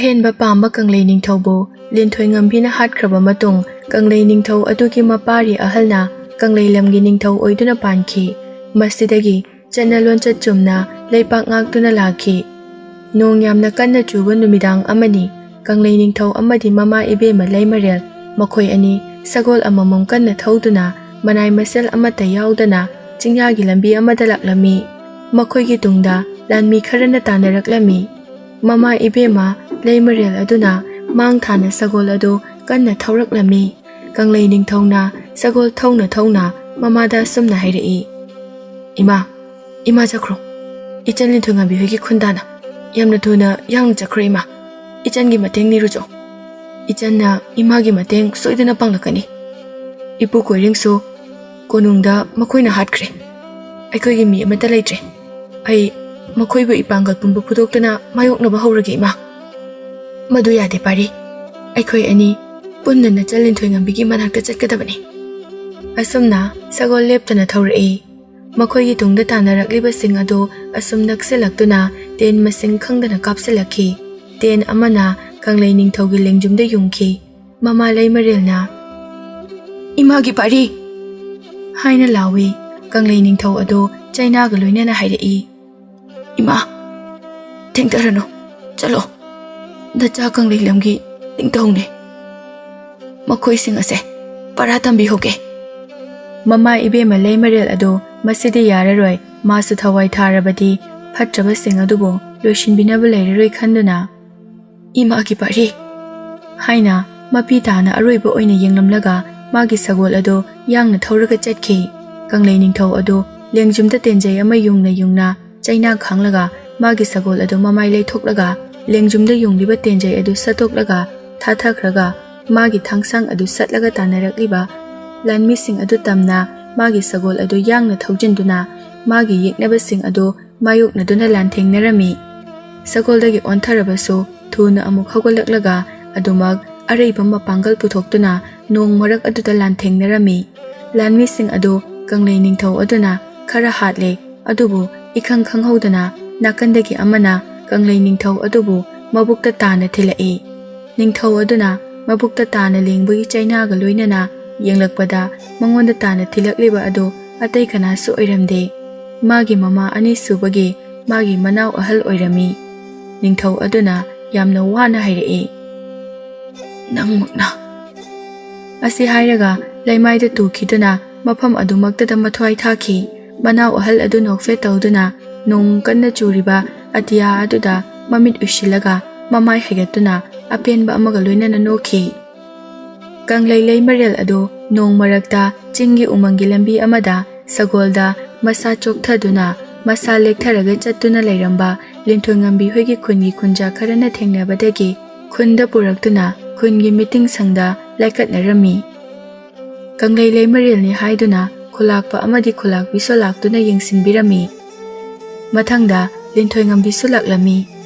ꯑꯍꯦꯟꯕ ꯄꯥꯝꯕ ꯀꯪꯂꯩ ꯅꯤꯡꯊꯧꯕꯨ ꯂꯤꯟꯊꯣꯏ ꯉꯝꯕꯤꯅ ꯍꯥꯠꯈ꯭ꯔꯕ ꯃꯇꯨꯡ ꯀꯪꯂꯩ ꯅꯤꯡꯊꯧ ꯑꯗꯨꯒꯤ ꯃꯄꯥꯔꯤ ꯑꯍꯜꯅ ꯀꯪꯂꯩ ꯂꯝꯒꯤ ꯅꯤꯡꯊꯧ ꯑꯣꯏꯗꯨꯅ ꯄꯥꯟꯈꯤ꯫ ꯃꯁꯤꯗꯒꯤ ꯆꯠꯅ ꯂꯣꯟꯆꯠ ꯆꯨꯝꯅ ꯂꯩꯄꯥꯛ ꯉꯥꯛꯇꯨꯅ ꯂꯥꯛꯈꯤ꯫ ꯅꯣꯡ ꯌꯥꯝꯅ ꯀꯟꯅ ꯆꯨꯕ ꯅꯨꯃꯤꯗꯥꯡ ꯑꯃꯅꯤ ꯀꯪꯂꯩ ꯅꯤꯡꯊꯧ ꯑꯃꯗꯤ ꯃꯃꯥ ꯏꯕꯦꯝꯃ ꯂꯩꯃꯔꯦꯜ ꯃꯈꯣꯏ ꯑꯅꯤ ꯁꯒꯣꯜ ꯑꯃꯃꯝ ꯀꯟꯅ ꯊꯧꯗꯨꯅ ꯃꯅꯥꯏ ꯃꯁꯦꯜ ꯑꯃꯠꯇ ꯌꯥꯎꯗꯅ ꯆꯤꯡꯌꯥꯒꯤ ꯂꯝꯕꯤ ꯑꯃꯗ ꯂꯥꯛꯂꯝꯃꯤ꯫ ꯃꯈꯣꯏꯒꯤ ꯇꯨꯡꯗ ꯂꯥꯟꯃꯤ ꯈꯔꯅ ꯇꯥꯟꯅꯔꯛꯂꯝꯃꯤ꯫ ꯃꯃꯥ ꯏꯕꯦꯝꯃ ꯂꯩꯃꯔꯦꯜ ꯑꯗꯨꯅ ꯃꯥꯡ ꯊꯥꯅ ꯁꯒꯣꯜ ꯑꯗꯨ ꯀꯟꯅ ꯊꯧꯔꯛꯂꯝꯃꯤ꯫ ꯀꯪꯂꯩ ꯅꯤꯡꯊꯧꯅ ꯁꯒꯣꯜ ꯊꯧꯅ ꯊꯧꯅ ꯃꯃꯥꯗ ꯑꯁꯨꯝꯅ ꯍꯥꯏꯔꯛꯏ, "ꯏꯃꯥ ꯆꯠꯈ꯭ꯔꯣ, ꯏꯆꯟ ꯂꯤꯟꯊꯣꯏ ꯉꯝꯕꯤ ꯍꯣꯏꯒꯤ ꯈꯨꯟꯗꯥꯅ ꯌꯥꯝꯅ ꯊꯨꯅ ꯌꯥꯡꯅ ꯆꯠꯈ꯭ꯔꯣ ꯏꯃꯥ, ꯏꯆꯟꯒꯤ ꯃꯇꯦꯡ ꯅꯤꯔꯨꯆꯣ, ꯏꯆꯟꯅ ꯏꯃꯥꯒꯤ ꯃꯇꯦꯡ ꯁꯣꯏꯗꯅ ꯄꯥꯡꯂꯛꯀꯅꯤ꯫ ꯏꯄꯨ ꯀꯣꯏꯔꯤꯡꯁꯨ ꯀꯣꯅꯨꯡꯗ ꯃꯈꯣꯏꯅ ꯍꯥꯠꯈ꯭ꯔꯦ, ꯑꯩꯈꯣꯏꯒꯤ ꯃꯤ ꯑꯃꯠꯇ ꯂꯩꯇ꯭ꯔꯦ, ꯑꯩ ꯃꯈꯣꯏꯕꯨ ꯏꯄꯥꯡꯒꯜ ꯄꯨꯟꯕ ꯐꯨꯗꯣꯛꯇꯨꯅ ꯃꯥꯌꯣꯛꯅꯕ ꯍꯧꯔꯒꯦ ꯏꯃꯥ." "ꯃꯗꯨ ꯌꯥꯗꯦ ꯄꯥꯔꯤ, ꯑꯩꯈꯣꯏ ꯑꯅꯤ ꯄꯨꯟꯅ ꯅꯆꯟ ꯂꯤꯟꯊꯣꯏ ꯉꯝꯕꯤꯒꯤ ꯃꯅꯥꯛꯇ ꯆꯠꯀꯗꯕꯅꯤ." ꯑꯁꯨꯝꯅ ꯁꯒꯣꯜ ꯂꯦꯞꯇꯅ ꯊꯧꯔꯛꯏ꯫ ꯃꯈꯣꯏꯒꯤ ꯇꯨꯡꯗ ꯇꯥꯟꯅꯔꯛꯂꯤꯕꯁꯤꯡ ꯑꯗꯨ ꯑꯁꯨꯝ ꯅꯛꯁꯤꯜꯂꯛꯇꯨꯅ ꯇꯦꯟ ꯃꯁꯤꯡ ꯈꯪꯗꯅ ꯀꯥꯞꯁꯤꯜꯂꯛꯈꯤ꯫ ꯇꯦꯟ ꯑꯃꯅ ꯀꯪꯂꯩ ꯅꯤꯡꯊꯧꯒꯤ ꯂꯦꯡꯖꯨꯝꯗ ꯌꯨꯡꯈꯤ꯫ ꯃꯃꯥ ꯂꯩꯃꯔꯦꯜꯅ "ꯏꯃꯥꯒꯤ ꯄꯥꯔꯤ" ꯍꯥꯏꯅ ꯂꯥꯎꯏ꯫ ꯀꯪꯂꯩ ꯅꯤꯡꯊꯧ ꯑꯗꯨ ꯆꯩꯅꯥꯒ ꯂꯣꯏꯅꯅ ꯍꯥꯏꯔꯛꯏ, "ꯏꯃꯥ, ꯊꯦꯡꯊꯔꯅꯨ, ꯆꯠꯂꯣ, ꯅꯆꯥ ꯀꯪꯂꯩ ꯂꯝꯒꯤ ꯅꯤꯡꯊꯧꯅꯤ, ꯃꯈꯣꯏꯁꯤꯡ ꯑꯁꯦ ꯄꯔꯥ ꯇꯝꯕꯤꯍꯧꯒꯦ." ꯃꯃꯥ ꯏꯕꯦꯝꯃ ꯂꯩꯃꯔꯦꯜ ꯑꯗꯨ ꯃꯁꯤꯗꯤ ꯌꯥꯔꯔꯣꯏ, ꯃꯥꯁꯨ ꯊꯋꯥꯏ ꯊꯥꯔꯕꯗꯤ ꯐꯠꯇ꯭ꯔꯕꯁꯤꯡ ꯑꯗꯨꯕꯨ ꯂꯣꯏꯁꯤꯟꯕꯤꯅꯕ ꯂꯩꯔꯔꯣꯏ ꯈꯟꯗꯨꯅ "ꯏꯃꯥꯒꯤ ꯄꯥꯔꯤ" ꯍꯥꯏꯅ ꯃꯄꯤ ꯇꯥꯅ ꯑꯔꯣꯏꯕ ꯑꯣꯏꯅ ꯌꯦꯡꯂꯝꯂꯒ ꯃꯥꯒꯤ ꯁꯒꯣꯜ ꯑꯗꯨ ꯌꯥꯡꯅ ꯊꯧꯔꯒ ꯆꯠꯈꯤ꯫ ꯀꯪꯂꯩ ꯅꯤꯡꯊꯧ ꯑꯗꯨ ꯂꯦꯡꯖꯨꯝꯗ ꯇꯦꯟꯖꯩ ꯑꯃ ꯌꯨꯡꯅ ꯆꯩꯅꯥ ꯈꯥꯡꯂꯒ ꯃꯥꯒꯤ ꯁꯒꯣꯜ ꯑꯗꯨ ꯃꯃꯥꯏ ꯂꯩꯊꯣꯛꯂꯒ ꯂꯦꯡꯖꯨꯝꯗ ꯌꯨꯡꯂꯤꯕ ꯇꯦꯟꯖꯩ ꯑꯗꯨ ꯁꯠꯇꯣꯛꯂꯒ ꯊꯥꯊꯈ꯭ꯔꯒ ꯃꯥꯒꯤ ꯊꯥꯡꯁꯥꯡ ꯑꯗꯨ ꯁꯠꯂꯒ ꯇꯥꯟꯅꯔꯛꯂꯤꯕ ꯂꯥꯟꯃꯤꯁꯤꯡ ꯑꯗꯨ ꯇꯝꯅ ꯃꯥꯒꯤ ꯁꯒꯣꯜ ꯑꯗꯨ ꯌꯥꯡꯅ ꯊꯧꯖꯤꯟꯗꯨꯅ ꯃꯥꯒꯤ ꯌꯦꯛꯅꯕꯁꯤꯡ ꯑꯗꯨ ꯃꯥꯌꯣꯛꯅꯗꯨꯅ ꯂꯥꯟꯊꯦꯡꯅꯔꯝꯃꯤ꯫ ꯁꯒꯣꯜꯗꯒꯤ ꯑꯣꯟꯊꯔꯕꯁꯨ ꯊꯨꯅ ꯑꯃꯨꯛ ꯍꯧꯒꯠꯂꯛꯂꯒ ꯑꯗꯨꯃꯛ ꯑꯔꯩꯕ ꯃꯄꯥꯡꯒꯜ ꯄꯨꯊꯣꯛꯇꯨꯅ ꯅꯣꯡ ꯃꯔꯛ ꯑꯗꯨꯗ ꯂꯥꯟꯊꯦꯡꯅꯔꯝꯃꯤ꯫ ꯂꯥꯟꯃꯤꯁꯤꯡ ꯑꯗꯨ ꯀꯪꯂꯩ ꯅꯤꯡꯊꯧ ꯑꯗꯨꯅ ꯈꯔ ꯍꯥꯠꯂꯦ, ꯑꯗꯨꯕꯨ ꯏꯈꯪ ꯈꯪꯍꯧꯗꯅ ꯅꯥꯀꯟꯗꯒꯤ ꯑꯃꯅ ꯀꯪꯂꯩ ꯅꯤꯡꯊꯧ ꯑꯗꯨꯕꯨ ꯃꯕꯨꯛꯇ ꯇꯥꯅ ꯊꯤꯜꯂꯛꯏ꯫ ꯅꯤꯡꯊꯧ ꯑꯗꯨꯅ ꯃꯕꯨꯛꯇ ꯇꯥꯅ ꯂꯦꯡꯕꯒꯤ ꯆꯩꯅꯥꯒ ꯂꯣꯏꯅꯅ ꯌꯦꯡꯂꯛꯄꯗ ꯃꯉꯣꯟꯗ ꯇꯥꯅ ꯊꯤꯜꯂꯛꯂꯤꯕ ꯑꯗꯨ ꯑꯇꯩ ꯀꯅꯥꯁꯨ ꯑꯣꯏꯔꯝꯗꯦ, ꯃꯥꯒꯤ ꯃꯃꯥ ꯑꯅꯤꯁꯨꯕꯒꯤ ꯃꯥꯒꯤ ꯃꯅꯥꯎ ꯑꯍꯜ ꯑꯣꯏꯔꯝꯃꯤ꯫ ꯅꯤꯡꯊꯧ ꯑꯗꯨꯅ ꯌꯥꯝꯅ ꯋꯥꯅ ꯍꯥꯏꯔꯛꯏ, "ꯅꯪꯃꯛꯅ?" ꯑꯁꯤ ꯍꯥꯏꯔꯒ ꯂꯩꯃꯥꯏꯗ ꯇꯨꯈꯤꯗꯨꯅ ꯃꯐꯝ ꯑꯗꯨꯃꯛꯇꯗ ꯃꯊ꯭ꯋꯥꯏ ꯊꯥꯈꯤ꯫ ꯃꯅꯥꯎ ꯑꯍꯜ ꯑꯗꯨ ꯅꯣꯛꯐꯦꯠ ꯇꯧꯗꯨꯅ ꯅꯣꯡ ꯀꯟꯅ ꯆꯨꯔꯤꯕ ꯑꯇꯤꯌꯥ ꯑꯗꯨꯗ ꯃꯃꯤꯠ ꯎꯏꯁꯤꯜꯂꯒ ꯃꯃꯥꯏ ꯍꯥꯏꯒꯠꯇꯨꯅ ꯑꯄꯦꯟꯕ ꯑꯃꯒ ꯂꯣꯏꯅꯅ ꯅꯣꯛꯈꯤ꯫ ꯀꯪꯂꯩ ꯂꯩꯃꯔꯦꯜ ꯑꯗꯨ ꯅꯣꯡ ꯃꯔꯛꯇ ꯆꯤꯡꯒꯤ ꯎꯃꯪꯒꯤ ꯂꯝꯕꯤ ꯑꯃꯗ ꯁꯒꯣꯜꯗ ꯃꯁꯥ ꯆꯣꯛꯊꯗꯨꯅ ꯃꯁꯥ ꯂꯦꯛꯊꯔꯒ ꯆꯠꯇꯨꯅ ꯂꯩꯔꯝꯕ ꯂꯤꯟꯊꯣꯏ ꯉꯝꯕꯤ ꯍꯣꯏꯒꯤ ꯈꯨꯟꯒꯤ ꯈꯨꯟꯖꯥ ꯈꯔꯅ ꯊꯦꯡꯅꯕꯗꯒꯤ ꯈꯨꯟꯗ ꯄꯨꯔꯛꯇꯨꯅ ꯈꯨꯟꯒꯤ ꯃꯤꯇꯤꯡꯁꯪꯗ ꯂꯥꯏꯀꯠꯅꯔꯝꯃꯤ꯫ ꯀꯪꯂꯩ ꯂꯩꯃꯔꯦꯜꯅꯤ ꯍꯥꯏꯗꯨꯅ ꯈꯨꯂꯥꯛꯄ ꯑꯃꯗꯤ ꯈꯨꯂꯥꯛꯄꯤꯁꯨ ꯂꯥꯛꯇꯨꯅ ꯌꯦꯡꯁꯤꯟꯕꯤꯔꯝꯃꯤ꯫ ꯃꯊꯪꯗ ꯂꯤꯟꯊꯣꯏ ꯉꯝꯕꯤꯁꯨ ꯂꯥꯛꯂꯝꯃꯤ꯫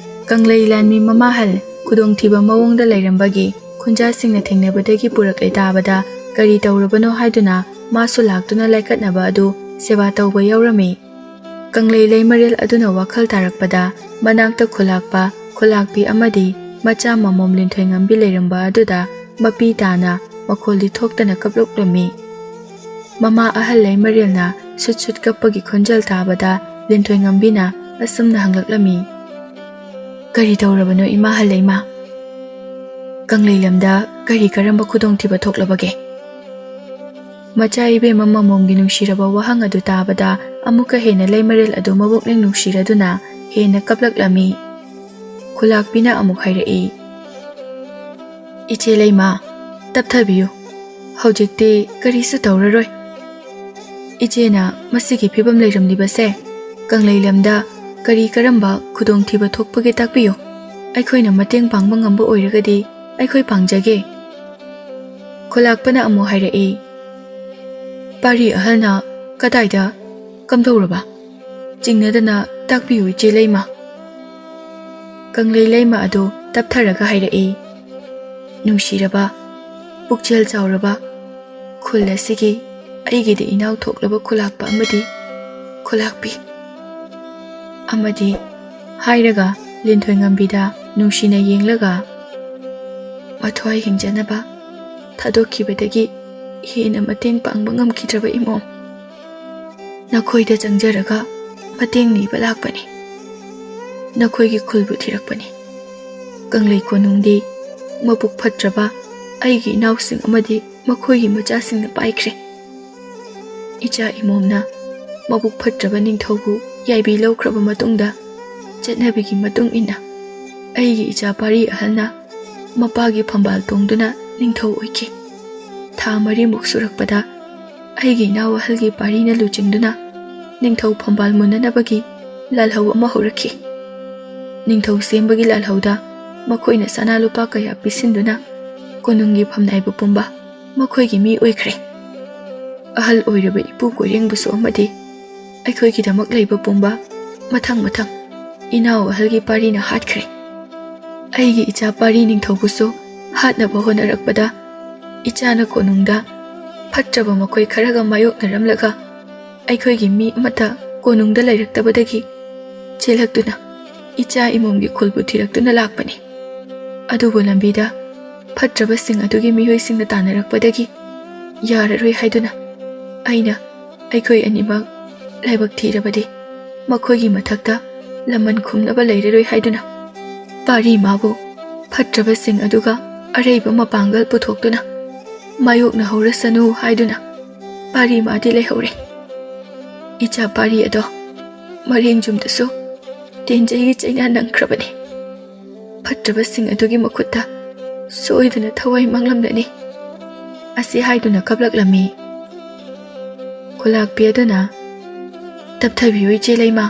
ꯀꯪꯂꯩ ꯂꯥꯟꯃꯤ ꯃꯃꯥꯍꯜ ꯈꯨꯗꯣꯡꯊꯤꯕ ꯃꯑꯣꯡꯗ ꯂꯩꯔꯝꯕꯒꯤ ꯈꯨꯟꯖꯥꯁꯤꯡꯅ ꯊꯦꯡꯅꯕꯗꯒꯤ ꯄꯨꯔꯛꯂꯦ ꯇꯥꯕꯗ ꯀꯔꯤ ꯇꯧꯔꯕꯅꯣ ꯍꯥꯏꯗꯨꯅ ꯃꯥꯁꯨ ꯂꯥꯛꯇꯨꯅ ꯂꯥꯏꯀꯠꯅꯕ ꯑꯗꯨ ꯁꯦꯕꯥ ꯇꯧꯕ ꯌꯥꯎꯔꯝꯃꯤ꯫ ꯀꯪꯂꯩ ꯂꯩꯃꯔꯦꯜ ꯑꯗꯨꯅ ꯋꯥꯈꯜ ꯇꯥꯔꯛꯄꯗ ꯃꯅꯥꯛꯇ ꯈꯨꯂꯥꯛꯄ ꯈꯨꯂꯥꯛꯄꯤ ꯑꯃꯗꯤ ꯃꯆꯥ ꯃꯃꯣꯝ ꯂꯤꯟꯊꯣꯏ ꯉꯝꯕꯤ ꯂꯩꯔꯝꯕ ꯑꯗꯨꯗ ꯃꯄꯤ ꯇꯥꯅ ꯃꯈꯣꯜꯗꯤ ꯊꯣꯛꯇꯅ ꯀꯞꯂꯛꯂꯝꯃꯤ꯫ ꯃꯃꯥ ꯑꯍꯜ ꯂꯩꯃꯔꯦꯜꯅ ꯁꯨꯠ ꯁꯨꯠ ꯀꯞꯄꯒꯤ ꯈꯣꯟꯖꯦꯜ ꯇꯥꯕꯗ ꯂꯤꯟꯊꯣꯏ ꯉꯝꯕꯤꯅ ꯑꯁꯨꯝꯅ ꯍꯪꯂꯛꯂꯝꯃꯤ, "ꯀꯔꯤ ꯇꯧꯔꯕꯅꯣ ꯏꯃꯥ ꯍꯜꯂꯩꯃ? ꯀꯪꯂꯩ ꯂꯝꯗ ꯀꯔꯤ ꯀꯔꯝꯕ ꯈꯨꯗꯣꯡꯊꯤꯕ ꯊꯣꯛꯂꯕꯒꯦ?" ꯃꯆꯥ ꯏꯕꯦꯝꯃ ꯃꯃꯣꯝꯒꯤ ꯅꯨꯡꯁꯤꯔꯕ ꯋꯥꯍꯪ ꯑꯗꯨ ꯇꯥꯕꯗ ꯑꯃꯨꯛꯀ ꯍꯦꯟꯅ ꯂꯩꯃꯔꯦꯜ ꯑꯗꯨ ꯃꯕꯨꯛꯅꯤꯡ ꯅꯨꯡꯁꯤꯔꯗꯨꯅ ꯍꯦꯟꯅ ꯀꯞꯂꯛꯂꯝꯃꯤ꯫ ꯈꯨꯂꯥꯛꯄꯤꯅ ꯑꯃꯨꯛ ꯍꯥꯏꯔꯛꯏ, "ꯏꯆꯦ ꯂꯩꯃ, ꯇꯞꯊꯕꯤꯌꯨ, ꯍꯧꯖꯤꯛꯇꯤ ꯀꯔꯤꯁꯨ ꯇꯧꯔꯔꯣꯏ꯫ ꯏꯆꯦꯅ ꯃꯁꯤꯒꯤ ꯐꯤꯕꯝ ꯂꯩꯔꯝꯂꯤꯕꯁꯦ ꯀꯪꯂꯩ ꯂꯝꯗ ꯀꯔꯤ ꯀꯔꯝꯕ ꯈꯨꯗꯣꯡꯊꯤꯕ ꯊꯣꯛꯄꯒꯦ ꯇꯥꯛꯄꯤꯌꯨ, ꯑꯩꯈꯣꯏꯅ ꯃꯇꯦꯡ ꯄꯥꯡꯕ ꯉꯝꯕ ꯑꯣꯏꯔꯒꯗꯤ ꯑꯩꯈꯣই ꯄꯥꯡꯖꯒꯦ." ꯈꯨꯂꯥꯛꯄꯅ ꯑꯃꯨꯛ ꯍꯥꯏꯔꯛꯏ, "ꯄꯥꯔꯤ ꯑꯍꯜꯅ ꯀꯗꯥꯏꯗ ꯀꯝꯗꯧꯔꯕ? ꯆꯤꯡꯅꯗꯅ ꯇꯥꯛꯄꯤꯌꯨ ꯏꯆꯦ ꯂꯩꯃ." ꯀꯪꯂꯩ ꯂꯩꯃ ꯑꯗꯨ ꯇꯞꯊꯔꯒ ꯍꯥꯏꯔꯛꯏ, "ꯅꯨꯡꯁꯤꯔꯕ, ꯄꯨꯛꯆꯦꯜ ꯆꯥꯎꯔꯕ ꯈꯨꯜ ꯑꯁꯤꯒꯤ ꯑꯩꯒꯤꯗꯤ ꯏꯅꯥꯎ ꯊꯣꯛꯂꯕ ꯈꯨꯂꯥꯛꯄ ꯑꯃꯗꯤ ꯈꯨꯂꯥꯛꯄꯤ ꯑꯃꯗꯤ" ꯍꯥꯏꯔꯒ ꯂꯤꯟꯊꯣꯏ ꯉꯝꯕꯤꯗ ꯅꯨꯡꯁꯤꯅ ꯌꯦꯡꯂꯒ ꯃꯊ꯭ꯋꯥꯏ ꯍꯤꯡꯖꯅꯕ ꯊꯥꯗꯣꯛꯈꯤꯕꯗꯒꯤ ꯍꯦꯟꯅ ꯃꯇꯦꯡ ꯄꯥꯡꯕ ꯉꯝꯈꯤꯗ꯭ꯔꯕ ꯏꯃꯣꯝ, ꯅꯈꯣꯏꯗ ꯆꯪꯖꯔꯒ ꯃꯇꯦꯡ ꯅꯤꯕ ꯂꯥꯛꯄꯅꯤ, ꯅꯈꯣꯏꯒꯤ ꯈꯨꯜꯕꯨ ꯊꯤꯔꯛꯄꯅꯤ꯫ ꯀꯪꯂꯩ ꯀꯣꯅꯨꯡꯗꯤ ꯃꯕꯨꯛ ꯐꯠꯇ꯭ꯔꯕ ꯑꯩꯒꯤ ꯏꯅꯥꯎꯁꯤꯡ ꯑꯃꯗꯤ ꯃꯈꯣꯏꯒꯤ ꯃꯆꯥꯁꯤꯡꯅ ꯄꯥꯏꯈ꯭ꯔꯦ꯫ ꯏꯆꯥ ꯏꯃꯣꯝꯅ ꯃꯕꯨꯛ ꯐꯠꯇ꯭ꯔꯕ ꯅꯤꯡꯊꯧꯕꯨ ꯌꯥꯏꯕꯤ ꯂꯧꯈ꯭ꯔꯕ ꯃꯇꯨꯡꯗ ꯆꯠꯅꯕꯤꯒꯤ ꯃꯇꯨꯡ ꯏꯟꯅ ꯑꯩꯒꯤ ꯏꯆꯥ ꯄꯥꯔꯤ ꯑꯍꯜꯅ ꯃꯄꯥꯒꯤ ꯐꯝꯕꯥꯜ ꯇꯣꯡꯗꯨꯅ ꯅꯤꯡꯊꯧ ꯑꯣꯏꯈꯤ꯫ ꯊꯥ 4ꯃꯨꯛ ꯁꯨꯔꯛꯄꯗ ꯑꯩꯒꯤ ꯏꯅꯥꯎ ꯑꯍꯜꯒꯤ ꯄꯥꯔꯤꯅ ꯂꯨꯆꯤꯡꯗꯨꯅ ꯅꯤꯡꯊꯧ ꯐꯝꯕꯥꯜ ꯃꯨꯟꯅꯅꯕꯒꯤ ꯂꯥꯜꯍꯧ ꯑꯃ ꯍꯧꯔꯛꯈꯤ꯫ ꯅꯤꯡꯊꯧ ꯁꯦꯝꯕꯒꯤ ꯂꯥꯜꯍꯧꯗ ꯃꯈꯣꯏꯅ ꯁꯅꯥ ꯂꯨꯄꯥ ꯀꯌꯥ ꯄꯤꯁꯤꯟꯗꯨꯅ ꯀꯣꯅꯨꯡꯒꯤ ꯐꯝꯅꯥꯏꯕ ꯄꯨꯝꯕ ꯃꯈꯣꯏꯒꯤ ꯃꯤ ꯑꯣꯏꯈ꯭ꯔꯦ꯫ ꯑꯍꯜ ꯑꯣꯏꯔꯕ ꯏꯄꯨ ꯀꯣꯏꯔꯦꯡꯕꯨꯁꯨ ꯑꯃꯗꯤ ꯑꯩꯈꯣꯏꯒꯤꯗꯃꯛ ꯂꯩꯕ ꯄꯨꯝꯕ ꯃꯊꯪ ꯃꯊꯪ ꯏꯅꯥꯎ ꯑꯍꯜꯒꯤ ꯄꯥꯔꯤꯅ ꯍꯥꯠꯈ꯭ꯔꯦ꯫ ꯑꯩꯒꯤ ꯏꯆꯥ ꯄꯥꯔꯤ ꯅꯤꯡꯊꯧꯕꯨꯁꯨ ꯍꯥꯠꯅꯕ ꯍꯣꯠꯅꯔꯛꯄꯗ ꯏꯆꯥꯅ ꯀꯣꯅꯨꯡꯗ ꯐꯠꯇ꯭ꯔꯕ ꯃꯈꯣꯏ ꯈꯔꯒ ꯃꯥꯌꯣꯛꯅꯔꯝꯂꯒ ꯑꯩꯈꯣꯏꯒꯤ ꯃꯤ ꯑꯃꯠꯇ ꯀꯣꯅꯨꯡꯗ ꯂꯩꯔꯛꯇꯕꯗꯒꯤ ꯆꯦꯜꯂꯛꯇꯨꯅ ꯏꯆꯥ ꯏꯃꯣꯝꯒꯤ ꯈꯨꯜꯕꯨ ꯊꯤꯔꯛꯇꯨꯅ ꯂꯥꯛꯄꯅꯤ꯫ ꯑꯗꯨꯕꯨ ꯂꯝꯕꯤꯗ ꯐꯠꯇ꯭ꯔꯕꯁꯤꯡ ꯑꯗꯨꯒꯤ ꯃꯤꯑꯣꯏꯁꯤꯡꯅ ꯇꯥꯟꯅꯔꯛꯄꯗꯒꯤ ꯌꯥꯔꯔꯣꯏ ꯍꯥꯏꯗꯨꯅ ꯑꯩꯅ ꯑꯩꯈꯣꯏ ꯑꯅꯤꯃꯛ ꯂꯥꯏꯕꯛ ꯊꯤꯔꯕꯗꯤ ꯃꯈꯣꯏꯒꯤ ꯃꯊꯛꯇ ꯂꯃꯟ ꯈꯨꯝꯅꯕ ꯂꯩꯔꯔꯣꯏ ꯍꯥꯏꯗꯨꯅ ꯄꯥꯔꯤ ꯃꯥꯕꯨ ꯐꯠꯇ꯭ꯔꯕꯁꯤꯡ ꯑꯗꯨꯒ ꯑꯔꯩꯕ ꯃꯄꯥꯡꯒꯜ ꯄꯨꯊꯣꯛꯇꯨꯅ ꯃꯥꯌꯣꯛꯅꯍꯧꯔꯁꯅꯨ ꯍꯥꯏꯗꯨꯅ ꯄꯥꯔꯤ ꯃꯥꯗꯤ ꯂꯩꯍꯧꯔꯦ꯫ ꯏꯆꯥ ꯄꯥꯔꯤ ꯑꯗꯣ ꯃꯔꯦꯡꯖꯨꯝꯗꯁꯨ ꯇꯦꯟꯖꯩꯒꯤ ꯆꯩꯅꯥ ꯅꯪꯈ꯭ꯔꯕꯅꯤ꯫ ꯐꯠꯇ꯭ꯔꯕꯁꯤꯡ ꯑꯗꯨꯒꯤ ꯃꯈꯨꯠꯇ ꯁꯣꯏꯗꯅ ꯊꯋꯥꯏ ꯃꯥꯡꯂꯝꯂꯅꯤ ꯑꯁꯤ ꯍꯥꯏꯗꯨꯅ ꯀꯞꯂꯛꯂꯝꯃꯤ꯫ ꯈꯨꯂꯥꯛꯄꯤ ꯑꯗꯨꯅ ꯇꯞꯊꯕꯤꯌꯨ ꯏꯆꯦ ꯂꯩꯃꯥ,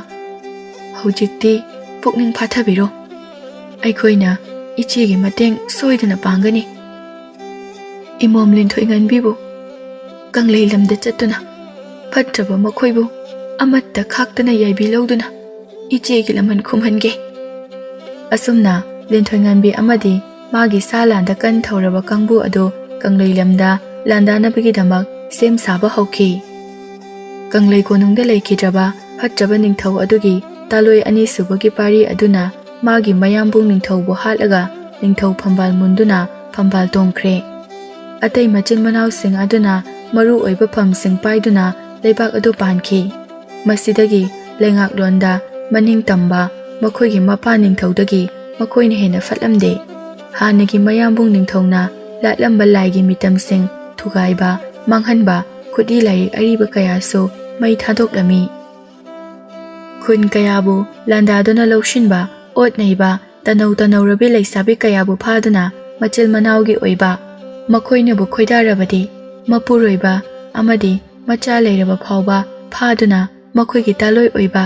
ꯍꯧꯖꯤꯛꯇꯤ ꯄꯨꯛꯅꯤꯡ ꯐꯥꯊꯕꯤꯔꯣ, ꯑꯩꯈꯣꯏꯅ ꯏꯆꯦꯒꯤ ꯃꯇꯦꯡ ꯁꯣꯏꯗꯅ ꯄꯥꯡꯒꯅꯤ꯫ ꯏꯃꯣꯝ ꯂꯤꯟꯊꯣꯏꯉꯟꯕꯤꯕꯨ ꯀꯪꯂꯩ ꯂꯝꯗ ꯆꯠꯇꯨꯅ ꯐꯠꯇ꯭ꯔꯕ ꯃꯈꯣꯏꯕꯨ ꯑꯃꯠꯇ ꯈꯥꯛꯇꯅ ꯌꯥꯏꯕꯤ ꯂꯧꯗꯨꯅ ꯏꯆꯦꯒꯤ ꯂꯃꯟ ꯈꯨꯝꯍꯟꯒꯦ꯫ ꯑꯁꯨꯝꯅ ꯂꯤꯟꯊꯣꯏꯉꯟꯕꯤ ꯑꯃꯗꯤ ꯃꯥꯒꯤ ꯁꯥ ꯂꯥꯟꯗ ꯀꯟ ꯊꯧꯔꯕ ꯀꯥꯡꯕꯨ ꯑꯗꯨ ꯀꯪꯂꯩ ꯂꯝꯗ ꯂꯥꯟꯗꯥꯅꯕꯒꯤꯗꯃꯛ ꯁꯦꯝ ꯁꯥꯕ ꯍꯧꯈꯤ꯫ ꯀꯪꯂꯩ ꯀꯣꯅꯨꯡꯗ ꯂꯩꯈꯤꯗ꯭ꯔꯕ ꯐꯠꯇ꯭ꯔꯕ ꯅꯤꯡꯊꯧ ꯑꯗꯨꯒꯤ ꯇꯥꯂꯣꯏ ꯑꯅꯤꯁꯨꯕꯒꯤ ꯄꯥꯔꯤ ꯑꯗꯨꯅ ꯃꯥꯒꯤ ꯃꯌꯥꯝꯕꯨꯡ ꯅꯤꯡꯊꯧꯕꯨ ꯍꯥꯠꯂꯒ ꯅꯤꯡꯊꯧ ꯐꯝꯕꯥꯜ ꯃꯨꯟꯗꯨꯅ ꯐꯝꯕꯥꯜ ꯇꯣꯡꯈ꯭ꯔꯦ꯫ ꯑꯇꯩ ꯃꯆꯤꯟ ꯃꯅꯥꯎꯁꯤꯡ ꯑꯗꯨꯅ ꯃꯔꯨ ꯑꯣꯏꯕ ꯐꯝꯁꯤꯡ ꯄꯥꯏꯗꯨꯅ ꯂꯩꯕꯥꯛ ꯑꯗꯨ ꯄꯥꯟꯈꯤ꯫ ꯃꯁꯤꯗꯒꯤ ꯂꯩꯉꯥꯛꯂꯣꯟꯗ ꯃꯅꯤꯡ ꯇꯝꯕ ꯃꯈꯣꯏꯒꯤ ꯃꯄꯥ ꯅꯤꯡꯊꯧꯗꯒꯤ ꯃꯈꯣꯏꯅ ꯍꯦꯟꯅ ꯐꯠꯂꯝꯗꯦ꯫ ꯍꯥꯟꯅꯒꯤ ꯃꯌꯥꯝꯕꯨꯡ ꯅꯤꯡꯊꯧꯅ ꯂꯥꯠꯂꯝꯕ ꯂꯥꯏꯒꯤ ꯃꯤꯇꯝꯁꯤꯡ ꯊꯨꯒꯥꯏꯕ ꯃꯥꯡꯍꯟꯕ ꯈꯨꯠꯏ ꯂꯥꯏꯔꯤꯛ ꯑꯔꯤꯕ ꯀꯌꯥꯁꯨ ꯃꯩ ꯊꯥꯗꯣꯛꯂꯝꯃꯤ꯫ ꯈꯨꯟ ꯀꯌꯥꯕꯨ ꯂꯥꯟꯗꯥꯗꯨꯅ ꯂꯧꯁꯤꯟꯕ, ꯑꯣꯠ-ꯅꯩꯕ, ꯇꯅꯧ ꯇꯅꯧꯔꯕꯤ ꯂꯩꯁꯥꯕꯤ ꯀꯌꯥꯕꯨ ꯐꯥꯗꯨꯅ ꯃꯆꯤꯜ ꯃꯅꯥꯎꯒꯤ ꯑꯣꯏꯕ, ꯃꯈꯣꯏꯅꯕꯨ ꯈꯣꯏꯗꯥꯔꯕꯗꯤ ꯃꯄꯨꯔꯣꯏꯕ ꯑꯃꯗꯤ ꯃꯆꯥ ꯂꯩꯔꯕ ꯐꯥꯎꯕ ꯐꯥꯗꯨꯅ ꯃꯈꯣꯏꯒꯤ ꯇꯥꯂꯣꯏ ꯑꯣꯏꯕ,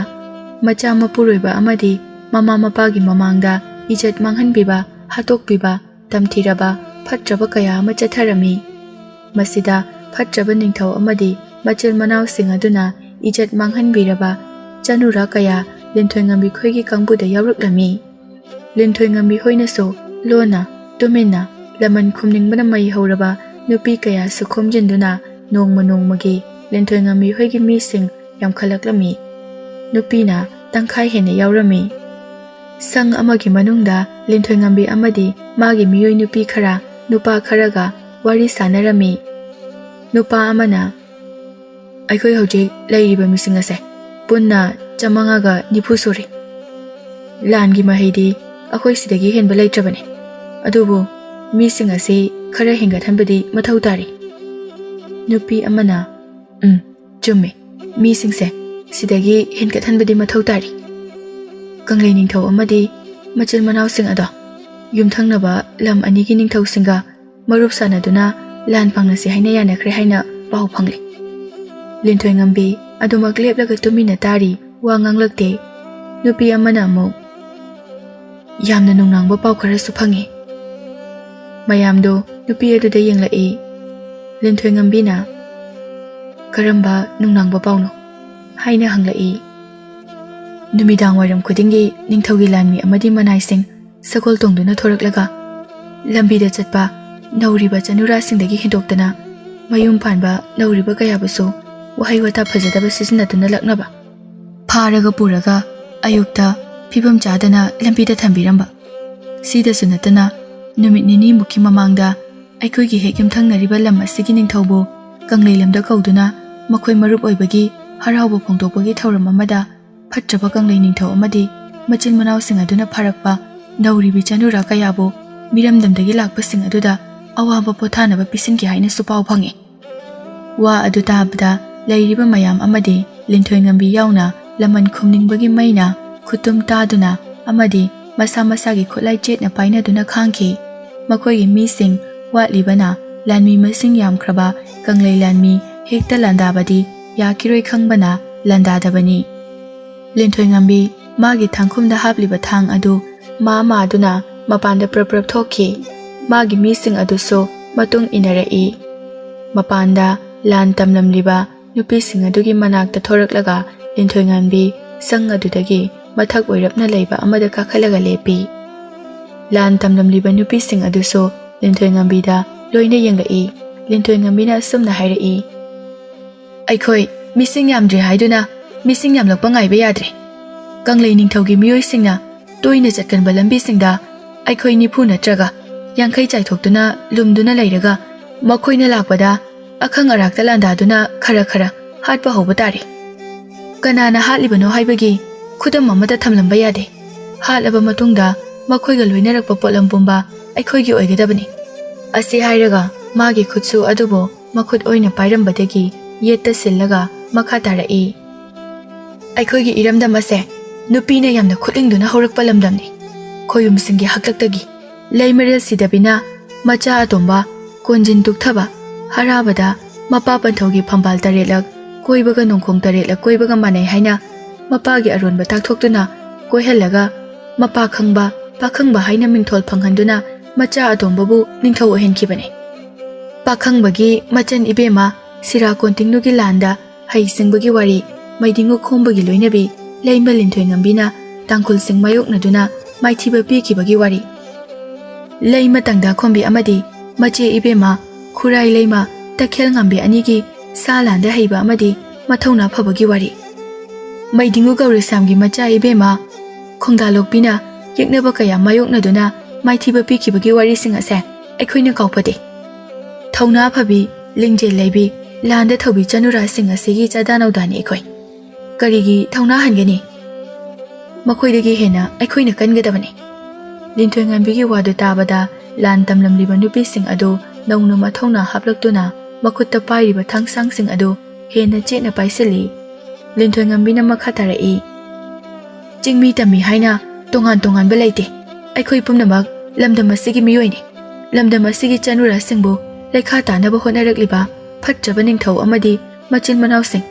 ꯃꯆꯥ ꯃꯄꯨꯔꯣꯏꯕ ꯑꯃꯗꯤ ꯃꯃꯥ ꯃꯄꯥꯒꯤ ꯃꯃꯥꯡꯗ ꯏꯖꯠ ꯃꯥꯡꯍꯟꯕꯤꯕ, ꯍꯥꯠꯇꯣꯛꯄꯤꯕ, ꯇꯝꯊꯤꯔꯕ ꯐꯠꯇ꯭ꯔꯕ ꯀꯌꯥ ꯑꯃ ꯆꯠꯊꯔꯝꯃꯤ꯫ ꯃꯁꯤꯗ ꯐꯠꯇ꯭ꯔꯕ ꯅꯤꯡꯊꯧ ꯑꯃꯗꯤ ꯃꯆꯤꯜ ꯃꯅꯥꯎꯁꯤꯡ ꯑꯗꯨꯅ ꯏꯖꯠ ꯃꯥꯡꯍꯟꯕꯤꯔꯕ ꯆꯅꯨꯔꯥ ꯀꯌꯥ ꯂꯤꯟꯊꯣꯏꯉꯟꯕꯤ ꯈꯣꯏꯒꯤ ꯀꯥꯡꯕꯨꯗ ꯌꯥꯎꯔꯛꯂꯝꯃꯤ꯫ ꯂꯤꯟꯊꯣꯏꯉꯟꯕꯤ ꯍꯣꯏꯅꯁꯨ ꯂꯣꯟꯅ ꯇꯨꯃꯤꯟꯅ ꯂꯃꯟ ꯈꯨꯝꯅꯤꯡꯕꯅ ꯃꯩ ꯍꯧꯔꯕ ꯅꯨꯄꯤ ꯀꯌꯥꯁꯨ ꯈꯣꯝꯖꯤꯟꯗꯨꯅ ꯅꯣꯡꯃ ꯅꯣꯡꯃꯒꯤ ꯂꯤꯟꯊꯣꯏꯉꯟꯕꯤ ꯍꯣꯏꯒꯤ ꯃꯤꯁꯤꯡ ꯌꯥꯝꯈꯠꯂꯛꯂꯝꯃꯤ꯫ ꯅꯨꯄꯤꯅ ꯇꯪꯈꯥꯏ ꯍꯦꯟꯅ ꯌꯥꯎꯔꯝꯃꯤ꯫ ꯁꯪ ꯑꯃꯒꯤ ꯃꯅꯨꯡꯗ ꯂꯤꯟꯊꯣꯏꯉꯟꯕꯤ ꯑꯃꯗꯤ ꯃꯥꯒꯤ ꯃꯤꯑꯣꯏ ꯅꯨꯄꯤ ꯈꯔ ꯅꯨꯄꯥ ꯈꯔꯒ ꯋꯥꯔꯤ ꯁꯥꯟꯅꯔꯝꯃꯤ꯫ ꯅꯨꯄꯥ ꯑꯃꯅ ꯑꯩꯈꯣꯏ ꯍꯧꯖꯤꯛ ꯂꯩꯔꯤꯕ ꯃꯤꯁꯤꯡ ꯑꯁꯦ ꯄꯨꯟꯅ 590 ꯁꯨꯔꯤ꯫ ꯂꯥꯟꯒꯤ ꯃꯍꯩꯗꯤ ꯑꯩꯈꯣꯏ ꯁꯤꯗꯒꯤ ꯍꯦꯟꯕ ꯂꯩꯇ꯭ꯔꯕꯅꯤ, ꯑꯗꯨꯕꯨ ꯃꯤꯁꯤꯡ ꯑꯁꯤ ꯈꯔ ꯍꯦꯟꯒꯠꯍꯟꯕꯗꯤ ꯃꯊꯧ ꯇꯥꯔꯤ꯫ ꯅꯨꯄꯤ ꯑꯃꯅ ꯆꯨꯝꯃꯤ, ꯃꯤꯁꯤꯡꯁꯦ ꯁꯤꯗꯒꯤ ꯍꯦꯟꯒꯠꯍꯟꯕꯗꯤ ꯃꯊꯧ ꯇꯥꯔꯤ꯫ ꯀꯪꯂꯩ ꯅꯤꯡꯊꯧ ꯑꯃꯗꯤ ꯃꯆꯤꯜ ꯃꯅꯥꯎꯁꯤꯡ ꯑꯗꯣ ꯌꯨꯝꯊꯪꯅꯕ ꯂꯝ ꯑꯅꯤꯒꯤ ꯅꯤꯡꯊꯧꯁꯤꯡꯒ ꯃꯔꯨꯞ ꯁꯥꯟꯅꯗꯨꯅ ꯂꯥꯟ ꯐꯪꯅꯁꯤ ꯍꯥꯏꯅ ꯌꯥꯅꯈ꯭ꯔꯦ ꯍꯥꯏꯅ ꯄꯥꯎ ꯐꯪꯂꯤ꯫ ꯂꯤꯟꯊꯣꯏꯉꯟꯕꯤ ꯑꯗꯨꯃꯛ ꯂꯦꯞꯂꯒ ꯇꯨꯃꯤꯟꯅ ꯇꯥꯔꯤ, ꯋꯥ ꯉꯥꯡꯂꯛꯇꯦ꯫ ꯅꯨꯄꯤ ꯑꯃꯅ ꯑꯃꯨꯛ ꯌꯥꯝꯅ ꯅꯨꯡꯅꯥꯡꯕ ꯄꯥꯎ ꯈꯔꯁꯨ ꯐꯪꯉꯤ꯫ ꯃꯌꯥꯝꯗꯣ ꯅꯨꯄꯤ ꯑꯗꯨꯗ ꯌꯦꯡꯂꯛꯏ꯫ ꯂꯤꯟꯊꯣꯏꯉꯟꯕꯤꯅ ꯀꯔꯝꯕ ꯅꯨꯡꯅꯥꯡꯕ ꯄꯥꯎꯅꯣ ꯍꯥꯏꯅ ꯍꯪꯂꯛꯏ꯫ ꯅꯨꯃꯤꯗꯥꯡ ꯋꯥꯏꯔꯝ ꯈꯨꯗꯤꯡꯒꯤ ꯅꯤꯡꯊꯧꯒꯤ ꯂꯥꯟꯃꯤ ꯑꯃꯗꯤ ꯃꯅꯥꯏꯁꯤꯡ ꯁꯒꯣꯜ ꯇꯣꯡꯗꯨꯅ ꯊꯣꯔꯛꯂꯒ ꯂꯝꯕꯤꯗ ꯆꯠꯄ ꯅꯧꯔꯤꯕ ꯆꯅꯨꯔꯥꯁꯤꯡꯗꯒꯤ ꯍꯦꯟꯗꯣꯛꯇꯅ ꯃꯌꯨꯝ ꯄꯥꯟꯕ ꯅꯧꯔꯤꯕ ꯀꯌꯥꯕꯨꯁꯨ ꯋꯥꯍꯩ ꯋꯥꯇꯥ ꯐꯖꯗꯕ ꯁꯤꯖꯤꯟꯅꯗꯨꯅ ꯂꯛꯅꯕ, ꯐꯥꯔꯒ ꯄꯨꯔꯒ ꯑꯌꯨꯛꯇ ꯐꯤꯕꯝ ꯆꯥꯗꯅ ꯂꯝꯕꯤꯗ ꯊꯝꯕꯤꯔꯝꯕ, ꯁꯤꯗꯁꯨ ꯅꯠꯇꯅ नुमित निनी मुखी ममांगदा अखोइगी हेक युमथंगनरिबा लम असिगी निंगथौबु कंगलै लमदा कौदुना मखोइ मरुप ओइबगी हराउबा फोंदोकपगी थौरम अमदा फट्रबा कंगलै निंगथौ अमदी मचिन मनावसिंग अदुना फारकपा नौरिबि चनुरा कयाबु मिरमदमदगी लाकपसिंग अदुदा अवाबा पोथानबा पिसिनगी हाइना सुपाउ फंगे वा अदु ताबदा लैरिबा मयाम अमदी लिंथोइंगंबी याउना लमन खुमनिंगबगी मैना खुतुम तादुना अमदी मसा मसागी खुलाई चेतना पाइनादुना खांखी मखोइगी मीसिंग वाटलिबना लानमी मसिंग यामख्रबा कंगलै लानमी हेक्ता लांदाबदी याकिरोइ खंगबना लांदादबनी लिंथोइंगंबी मागी थांखुमदा हापलिबा थांग अदु मादुना मपानदा प्रप्रप थोखी मागी मीसिंग अदुसो मतुंग इनरई मपानदा लान तमलमलिबा नुपीसिंग अदुगी मनाक्ता थोरकलगा लिंथोइंगंबी संग अदुदगी मथक ओइरपना लैबा अमदा काखलगा लेपी लान तमलमलिबा नुपीसिंग अदुसो लिंथोइंगंबीदा लोइना यंगलई लिंथोइंगंबीना असुमना हाइरई अखोइ मिसिंग यामद्रे हाइदुना मिसिंग यामलकपा ngaइबा याद्रे कंगलै निंगथौगी मियोइसिंगना तोइना चटकनबा लंबीसिंगदा अखोइ निफु नत्रगा यांखै चाइथोक्तुना लुमदुना लैरगा मखोइना लाकपदा अखंग अराक्ता लांदादुना खरा खरा हाटपा होबा तारे कनाना हाटलिबनो हाइबगी खुदम अमदा थमलंबा यादे हाटलबा मतुंगदा मखोइगा लोइनरकपा पोलम पुंबा अखोइगी ओइगदबनी असे हाइरगा मागी खुदसु अदुबो मखुद ओइना पाइरमबदगी येत्ता सिल्लगा मखा तारई अखोइगी इरमदम असे नुपीना यामना खुलिंगदुना हौरकपा लमदमनी खोयुमसिंगी हक्लक्तगी लैमरेल सिदबिना मचा अतोंबा कोंजिन तुक्थबा हराबदा मपा पंथौगी फंबाल तरेलक कोइबगा नोंखोंग तरेलक कोइबगा मानै हाइना मपागी अरोनबा ताकथोक्तुना कोइहल्लगा मपा खंगबा पाखंगबा हाइना मिंथोल फंगहंदुना मचा अतोंबबु निंथौ ओहेनखिबने पाखंगबगी मचन इबेमा सिरा कोंटिंगनुगी लांदा हाइसिंगबगी वारी मैदिंगो खोंबगी लोइनबी लैमा लिंथोइंगंबीना तांखुलसिंग मायोकनदुना माइथिबा पीखिबगी वारी लैमा तंगदा खोंबी अमदी मचे इबेमा खुराई लैमा तखेल ngambe अनिगी सालांदा हैबा अमदी मथौना फबगी वारी मैदिंगु गौरीसामगी मचा इबेमा खोंदालोकपीना यeknaba kaya मायोकनदुना माइथिबा पीखिबगी वारीसिंग असे अखोइना काउफदे थौना फबी लिंगजे लैबी लांदा थौबी चनुरासिंग असिगी चादानौदानी अखोइ करिगी थौना हनगनी मखोइदगी हेना अखोइना कनगदबनी लिंथोइंगंबीगी वादु ताबदा लान तमलमलिबा नुपीसिंग अदु नौना मथौना हापलक्तुना मखुत्ता पाइरिबा थांगसांगसिंग अदु हेना चेना पाइसली लिंथोइंगंबीना मखा तारई चिंगमी तमी हाइना तोंगान तोंगानबा लैते अखोइ पुमनमक लमदम असिगी मियोइने लमदम असिगी चनुरासिंगबु लेखा तानबा होनरकलिबा फट्रबा निंगथौ अमदी मचिन मनावसिंग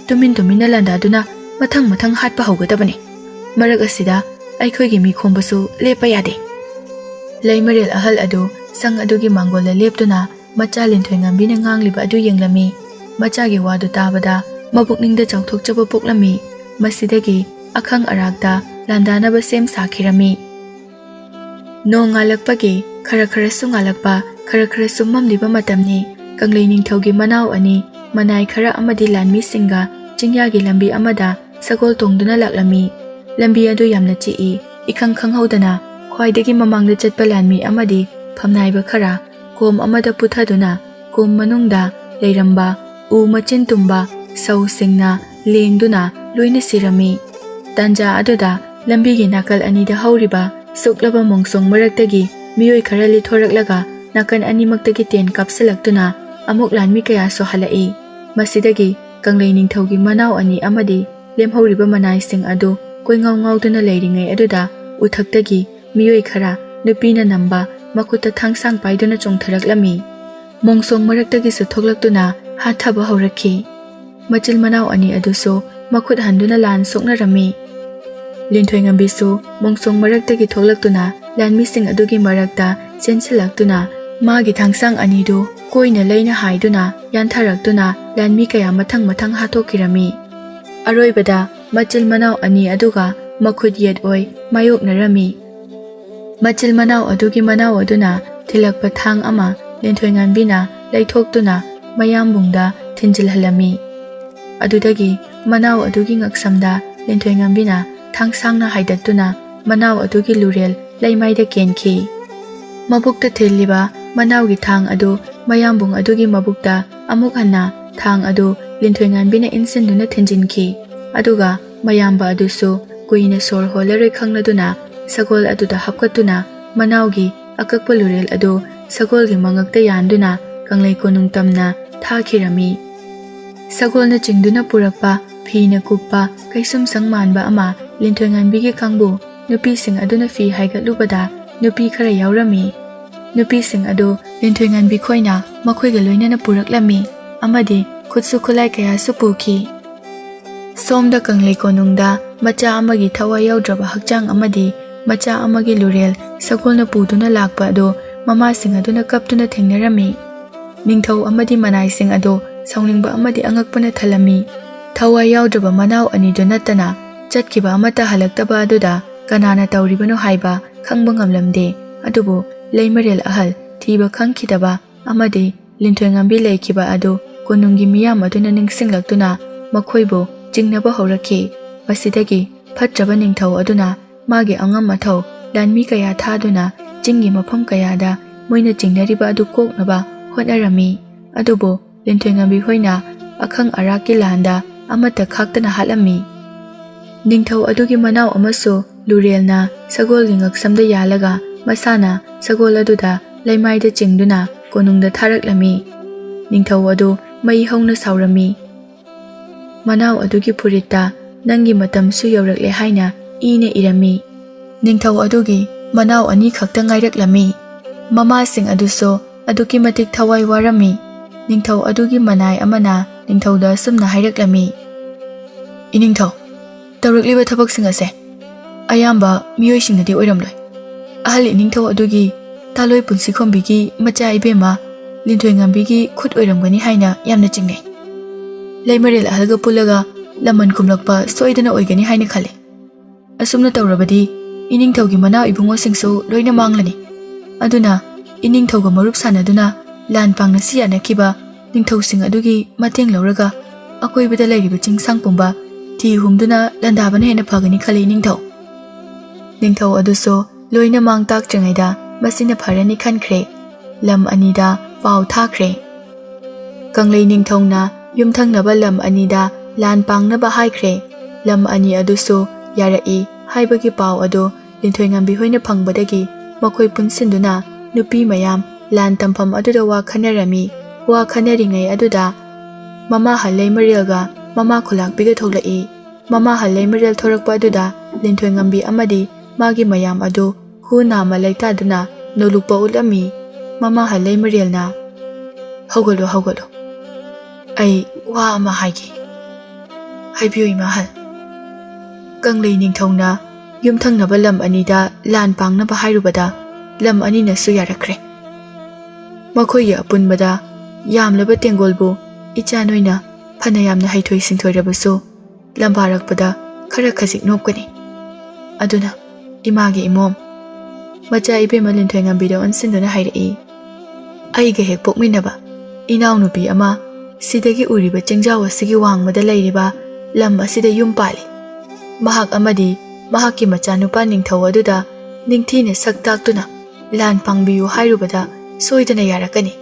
तुमिन तुमिना लांदादुना मथंग मथंग हाटपा हौगदबने मरक असिदा अखोइगी मिखोंबसु लेपा यादे लैमरेल अहल अदु संग अदुगी मांगोला लेपतुना मचा लिंथोइंगंबीना ngangliba adu yenglami मचागी वादु ताबदा मबुकनिंगदा चाउथोकचबा पोकलमी मसिदगी अखंग अरागदा लांदानबा सेम साखिरमी नोंगालकपगी खरा खरा सुंगालकपा खरा खरा सुममलिबा मतमनी कंगलै निंगथौगी मनाव अनि मनाई खरा अमदी लानमी सिंगा चिंग्यागी लंबी अमदा सगोल तोंगदुना लाक्लमी लंबी अदु यामना चिई इखंग खंगहौदना ख्वाइदगी ममांगदा चटपा लानमी अमदी फमनाइबा खरा कोम अमदा पुथादुना कोम मनुंगदा लैरंबा उ मचिन तुम्बा सौ सिंगना लेंगदुना लोइना सिरमी तंजा अदुदा लंबीगी नाकल अनिदा हौरिबा सुक्लबा मोंगसोंग मरक्तगी मियोइ खरा लिथोरकलगा नाकन अनिमक्तगी तेन कापसलक्तुना अमुक लानमी कया सोहलाई मसिदगी कंगलै निंगथौगी मनाव अनि अमदी लेमहौरिबा मनाइसिंग अदु कोइंगाव ngauduna leiringai aduda uthakdagi miyoi khara nupina namba makuta thangsang paiduna chongtharaklami mongsong maraktagi su thoklaktuna hathaba haurakhi machil manaw ani aduso makut handuna lan sokna rami linthoingambi su mongsong maraktagi thoklaktuna lanmi sing adugi marakta chensilaktuna magi thangsang ani du koina leina haiduna yanthaраktuna lanmi kaya mathang mathang hathokirami aroibada मचिल मनाव अनि अदुगा मखुद येद ओय मायोक नरमी मचिल मनाव अदुगी मनाव अदुना थिलक थांग अमा लेंथोइंगंबीना लैथोक्तुना मयामबुंगदा थिंजिलहलमी अदुदगी मनाव अदुगी ngaksamda लेंथोइंगंबीना थांगसांगना हाइदतुना मनाव अदुगी लुरेल लैमाइदा केनखी ꯃꯕꯨꯛꯇ ꯊꯤꯜꯂꯤꯕ ꯃꯅꯥꯎꯒꯤ ꯊꯥꯡ ꯑꯗꯨ ꯃꯌꯥꯝꯕꯨꯡ ꯑꯗꯨꯒꯤ ꯃꯕꯨꯛꯇ ꯑꯃꯨꯛ ꯍꯟꯅ ꯊꯥꯡ ꯑꯗꯨ ꯂꯤꯟꯊꯣꯏꯉꯥꯟꯕꯤꯅ ꯏꯟꯁꯤꯟꯗꯨꯅ ꯊꯤꯟꯖꯤꯟꯈꯤ ꯑꯗꯨꯒ ꯃꯌꯥꯝꯕ ꯑꯗꯨꯁꯨ ꯀꯨꯏꯅ ꯁꯣꯔ ꯍꯣꯜꯂꯔꯣꯏ ꯈꯪꯂꯗꯨꯅ ꯁꯒꯣꯜ ꯑꯗꯨꯗ ꯍꯥꯞꯀꯠꯇꯨꯅ ꯃꯅꯥꯎꯒꯤ ꯑꯀꯛꯄ ꯂꯨꯔꯦꯜ ꯑꯗꯨ ꯁꯒꯣꯜꯒꯤ ꯃꯉꯛꯇ ꯌꯥꯟꯗꯨꯅ ꯀꯪꯂꯩ ꯀꯣꯅꯨꯡ ꯇꯝꯅ ꯊꯥꯈꯤꯔꯝꯃꯤ꯫ ꯁꯒꯣꯜꯅ ꯆꯤꯡꯗꯨꯅ ꯄꯨꯔꯛꯄ ꯐꯤꯅ ꯀꯨꯞꯄ ꯀꯩꯁꯨꯝꯁꯪ ꯃꯥꯟꯕ ꯑꯃ ꯂꯤꯟꯊꯣꯏꯉꯥꯟꯕꯤꯒꯤ ꯀꯥꯡꯕꯨ ꯅꯨꯄꯤꯁꯤꯡ ꯑꯗꯨꯅ ꯐꯤ ꯍꯥꯏꯒꯠꯂꯨꯕꯗ ꯅꯨꯄꯤ ꯈꯔ ꯌꯥꯎꯔꯝꯃꯤ꯫ ꯅꯨꯄꯤꯁꯤꯡ ꯑꯗꯨ ꯂꯤꯟꯊꯣꯏꯉꯥꯟꯕꯤ ꯈꯣꯏꯅ ꯃꯈꯣꯏꯒ ꯂꯣꯏꯅꯅ ꯄꯨꯔꯛꯂꯝꯃꯤ ꯑꯃꯗꯤ ꯈꯨꯠꯁꯨ ꯈꯨꯠꯂꯥꯏ ꯀꯌꯥꯁꯨ ꯄꯨꯈꯤ꯫ ꯁꯣꯝꯗ ꯀꯪꯂꯩ ꯀꯣꯅꯨꯡꯗ ꯃꯆꯥ ꯑꯃꯒꯤ ꯊꯋꯥꯏ ꯌꯥꯎꯗ꯭ꯔꯕ ꯍꯛꯆꯥꯡ ꯑꯃꯗꯤ ꯃꯆꯥ ꯑꯃꯒꯤ ꯂꯨꯔꯦꯜ ꯁꯒꯣꯜꯅ ꯄꯨꯗꯨꯅ ꯂꯥꯛꯄ ꯑꯗꯨ ꯃꯃꯥꯁꯤꯡ ꯑꯗꯨꯅ ꯀꯞꯇꯨꯅ ꯊꯦꯡꯅꯔꯝꯃꯤ꯫ ꯅꯤꯡꯊꯧ ꯑꯃꯗꯤ ꯃꯅꯥꯏꯁꯤꯡ ꯑꯗꯨ ꯁꯥꯎꯅꯤꯡꯕ ꯑꯃꯗꯤ ꯑꯉꯛꯄꯅ ꯊꯜꯂꯝꯃꯤ꯫ ꯊꯋꯥꯏ ꯌꯥꯎꯗ꯭ꯔꯕ ꯃꯅꯥꯎ ꯑꯅꯤꯗꯨ ꯅꯠꯇꯅ ꯆꯠꯈꯤꯕ ꯑꯃꯠꯇ ꯍꯜꯂꯛꯇꯕ ꯑꯗꯨꯗ ꯀꯅꯥꯅ ꯇꯧꯔꯤꯕꯅꯣ ꯍꯥꯏꯕ ꯈꯪꯕ ꯉꯝꯂꯝꯗꯦ꯫ ꯑꯗꯨꯕꯨ ꯂꯩꯃꯔꯦꯜ ꯑꯍꯜ ꯊꯤꯕ ꯈꯪꯈꯤꯗꯕ ꯑꯃꯗꯤ ꯂꯤꯟꯊꯣꯏꯉꯥꯟꯕꯤ ꯂꯩꯈꯤꯕ ꯑꯗꯨ ꯀꯣꯅꯨꯡꯒꯤ ꯃꯤꯌꯥꯝ ꯑꯗꯨꯅ ꯅꯤꯡꯁꯤꯡꯂꯛꯇꯨꯅ ꯃꯈꯣꯏꯕꯨ ꯆꯤꯡꯅꯕ ꯍꯧꯔꯛꯈꯤ꯫ ꯃꯁꯤꯗꯒꯤ ꯐꯠꯇ꯭ꯔꯕ ꯅꯤꯡꯊꯧ ꯑꯗꯨꯅ ꯃꯥꯒꯤ ꯑꯉꯝ ꯑꯊꯧ ꯂꯥꯟꯃꯤ ꯀꯌꯥ ꯊꯥꯗꯨꯅ ꯆꯤꯡꯒꯤ ꯃꯐꯝ ꯀꯌꯥꯗ ꯃꯣꯏꯅ ꯆꯤꯡꯅꯔꯤꯕ ꯑꯗꯨ ꯀꯣꯛꯅꯕ ꯍꯣꯠꯅꯔꯝꯃꯤ꯫ ꯑꯗꯨꯕꯨ ꯂꯤꯟꯊꯣꯏꯉꯥꯟꯕꯤ ꯍꯣꯏꯅ ꯑꯈꯪ ꯑꯔꯥꯛꯀꯤ ꯂꯥꯟꯗ ꯑꯃꯠꯇ ꯈꯥꯛꯇꯅ ꯍꯥꯠꯂꯝꯃꯤ꯫ ꯅꯤꯡꯊꯧ ꯑꯗꯨꯒꯤ ꯃꯅꯥꯎ ꯑꯃꯁꯨ ꯂꯨꯔꯦꯜꯅ ꯁꯒꯣꯜꯒꯤ ꯉꯛꯁꯝꯗ ꯌꯥꯜꯂꯒ ꯃꯁꯥꯅ ꯁꯒꯣꯜ ꯑꯗꯨꯗ ꯂꯩꯃꯥꯏꯗ ꯆꯤꯡꯗꯨꯅ ꯀꯣꯅꯨꯡꯗ ꯊꯥꯔꯛꯂꯝꯃꯤ꯫ ꯅꯤꯡꯊꯧ ꯑꯗꯨ ꯃꯩ ꯍꯧꯅ ꯁꯥꯎꯔꯝꯃꯤ꯫ ꯃꯅꯥꯎ ꯑꯗꯨꯒꯤ ꯐꯨꯔꯤꯠꯇ ꯅꯪꯒꯤ ꯃꯇꯝꯁꯨ ꯌꯧꯔꯛꯂꯦ ꯍꯥꯏꯅ ꯏꯅ ꯏꯔꯝꯃꯤ꯫ ꯅꯤꯡꯊꯧ ꯑꯗꯨꯒꯤ ꯃꯅꯥꯎ ꯑꯅꯤ ꯈꯛꯇ ꯉꯥꯏꯔꯛꯂꯝꯃꯤ꯫ ꯃꯃꯥꯁꯤꯡ ꯑꯗꯨꯁꯨ ꯑꯗꯨꯛꯀꯤ ꯃꯇꯤꯛ ꯊꯋꯥꯏ ꯋꯥꯔꯝꯃꯤ꯫ ꯅꯤꯡꯊꯧ ꯑꯗꯨꯒꯤ ꯃꯅꯥꯏ ꯑꯃꯅ ꯅꯤꯡꯊꯧꯗ ꯑꯁꯨꯝꯅ ꯍꯥꯏꯔꯛꯂꯝꯃꯤ꯫ ꯏꯅꯤꯡꯊꯧ, ꯇꯧꯔꯛꯂꯤꯕ ꯊꯕꯛꯁꯤꯡ ꯑꯁꯦ ꯑꯌꯥꯝꯕ ꯃꯤꯑꯣꯏꯁꯤꯡꯅꯗꯤ ꯑꯣꯏꯔꯝꯂꯣꯏ꯫ ꯑꯍꯜ ꯏꯅꯤꯡꯊꯧ ꯑꯗꯨꯒꯤ ꯇꯥꯂꯣꯏ ꯄꯨꯟꯁꯤꯈꯣꯡꯕꯤꯒꯤ ꯃꯆꯥ ꯏꯕꯦꯝꯃ ꯂꯤꯟꯊꯣꯏꯉꯥꯟꯕꯤꯒꯤ ꯈꯨꯠ ꯑꯣꯏꯔꯝꯒꯅꯤ ꯍꯥꯏꯅ ꯌꯥꯝꯅ ꯆꯤꯡꯅꯩ꯫ ꯂꯩꯃꯔꯦꯜ ꯑꯍꯜꯒ ꯄꯨꯜꯂꯒ ꯂꯃꯟ ꯈꯨꯝꯂꯛꯄ ꯁꯣꯏꯗꯅ ꯑꯣꯏꯒꯅꯤ ꯍꯥꯏꯅ ꯈꯜꯂꯤ꯫ ꯑꯁꯨꯝꯅ ꯇꯧꯔꯕꯗꯤ ꯏꯅꯤꯡꯊꯧꯒꯤ ꯃꯅꯥꯎ ꯏꯕꯨꯡꯉꯣꯁꯤꯡꯁꯨ ꯂꯣꯏꯅ ꯃꯥꯡꯂꯅꯤ꯫ ꯑꯗꯨꯅ ꯏꯅꯤꯡꯊꯧꯒ ꯃꯔꯨꯞ ꯁꯥꯟꯅꯗꯨꯅ ꯂꯥꯟ ꯄꯥꯡꯅꯁꯤ ꯌꯥꯅꯈꯤꯕ ꯅꯤꯡꯊꯧꯁꯤꯡ ꯑꯗꯨꯒꯤ ꯃꯇꯦꯡ ꯂꯧꯔꯒ ꯑꯀꯣꯏꯕꯗ ꯂꯩꯔꯤꯕ ꯆꯤꯡꯁꯥꯡ ꯄꯨꯝꯕ ꯊꯤ ꯍꯨꯝꯗꯨꯅ ꯂꯥꯟꯗꯥꯕꯅ ꯍꯦꯟꯅ ꯐꯒꯅꯤ ꯈꯜꯂꯤ ꯏꯅꯤꯡꯊꯧ꯫ ꯅꯤꯡꯊꯧ ꯑꯗꯨꯁꯨ ꯂꯣꯏꯅ ꯃꯥꯡ ꯇꯥꯛꯇ꯭ꯔꯤꯉꯩꯗ ꯃꯁꯤꯅ ꯐꯔꯅꯤ ꯈꯟꯈ꯭ꯔꯦ꯫ ꯂꯝ ꯑꯅꯤꯗ ꯄꯥꯎ ꯊꯥꯈ꯭ꯔꯦ꯫ ꯀꯪꯂꯩ ꯅꯤꯡꯊꯧꯅ ꯌꯨꯝꯊꯪꯅꯕ ꯂꯝ ꯑꯅꯤꯗ ꯂꯥꯟ ꯄꯥꯡꯅꯕ ꯍꯥꯏꯈ꯭ꯔꯦ꯫ ꯂꯝ ꯑꯅꯤ ꯑꯗꯨꯁꯨ ꯌꯥꯔꯛꯏ ꯍꯥꯏꯕꯒꯤ ꯄꯥꯎ ꯑꯗꯨ ꯂꯤꯟꯊꯣꯏꯉꯥꯟꯕꯤ ꯍꯣꯏꯅ ꯐꯪꯕꯗꯒꯤ ꯃꯈꯣꯏ ꯄꯨꯟꯁꯤꯟꯗꯨꯅ ꯅꯨꯄꯤ ꯃꯌꯥꯝ ꯂꯥꯟ ꯇꯝꯐꯝ ꯑꯗꯨꯗ ꯋꯥ ꯈꯟꯅꯔꯝꯃꯤ꯫ ꯋꯥ ꯈꯟꯅꯔꯤꯉꯩ ꯑꯗꯨꯗ ꯃꯃꯥꯍꯜ ꯂꯩꯃꯔꯦꯜꯒ ꯃꯃꯥ ꯈꯨꯂꯥꯛꯄꯤꯒ ꯊꯣꯛꯂꯛꯏ꯫ ꯃꯃꯥꯍꯜ ꯂꯩꯃꯔꯦꯜ ꯊꯣꯔꯛꯄ ꯑꯗꯨꯗ ꯂꯤꯟꯊꯣꯏꯉꯥꯟꯕꯤ ꯑꯃꯗꯤ ꯃꯥꯒꯤ ꯃꯌꯥꯝ ꯑꯗꯨ ꯍꯨ ꯅꯥꯝꯃ ꯂꯩꯇꯥꯗꯨꯅ ꯅꯣꯂꯨꯛꯄ ꯎꯠꯂꯝꯃꯤ꯫ ꯃꯃꯥꯍꯜ ꯂꯩꯃꯔꯦꯜꯅ ꯍꯧꯒꯠꯂꯣ ꯍꯧꯒꯠꯂꯣ, ꯑꯩ ꯋꯥ ꯑꯃ ꯍꯥꯏꯒꯦ꯫ ꯍꯥꯏꯕꯤꯌꯨ ꯏꯃꯥꯍꯜ꯫ ꯀꯪꯂꯩ ꯅꯤꯡꯊꯧꯅ ꯌꯨꯝꯊꯪꯅꯕ ꯂꯝ ꯑꯅꯤꯗ ꯂꯥꯟ ꯄꯥꯡꯅꯕ ꯍꯥꯏꯔꯨꯕꯗ ꯂꯝ ꯑꯅꯤꯅꯁꯨ ꯌꯥꯔꯛꯈ꯭ꯔꯦ꯫ ꯃꯈꯣꯏꯒꯤ ꯑꯄꯨꯟꯕꯗ ꯌꯥꯝꯂꯕ ꯇꯦꯡꯒꯣꯜꯕꯨ ꯏꯆꯥ ꯅꯣꯏꯅ ꯐꯅ ꯌꯥꯝꯅ ꯍꯩꯊꯣꯏ ꯁꯤꯡꯊꯣꯏꯔꯕꯁꯨ ꯂꯝꯕꯥꯔꯛꯄꯗ ꯈꯔ ꯈꯖꯤꯛ ꯅꯣꯞꯀꯅꯤ꯫ ꯑꯗꯨꯅ ꯏꯃꯥꯒꯤ ꯏꯃꯣꯝ ꯃꯆꯥ ꯏꯕꯦꯝꯃ ꯂꯤꯟꯊꯣꯏꯉꯥꯟꯕꯤꯗ ꯑꯣꯟꯁꯤꯟꯗꯨꯅ ꯍꯥꯏꯔꯛꯏ꯫ ꯑꯩꯒ ꯍꯦꯛ ꯄꯣꯛꯃꯤꯟꯅꯕ ꯏꯅꯥꯎꯅꯨꯄꯤ ꯑꯃ ꯁꯤꯗꯒꯤ ꯎꯔꯤꯕ ꯆꯤꯡꯖꯥꯎ ꯑꯁꯤꯒꯤ ꯋꯥꯡꯃꯗ ꯂꯩꯔꯤꯕ ꯂꯝ ꯑꯁꯤꯗ ꯌꯨꯝ ꯄꯥꯜꯂꯤ꯫ ꯃꯍꯥꯛ ꯑꯃꯗꯤ ꯃꯍꯥꯛꯀꯤ ꯃꯆꯥꯅꯨꯄꯥ ꯅꯤꯡꯊꯧ ꯑꯗꯨꯗ ꯅꯤꯡꯊꯤꯅ ꯁꯛ ꯇꯥꯛꯇꯨꯅ ꯂꯥꯟ ꯄꯥꯡꯕꯤꯌꯨ ꯍꯥꯏꯔꯨꯕꯗ ꯁꯣꯏꯗꯅ ꯌꯥꯔꯛꯀꯅꯤ꯫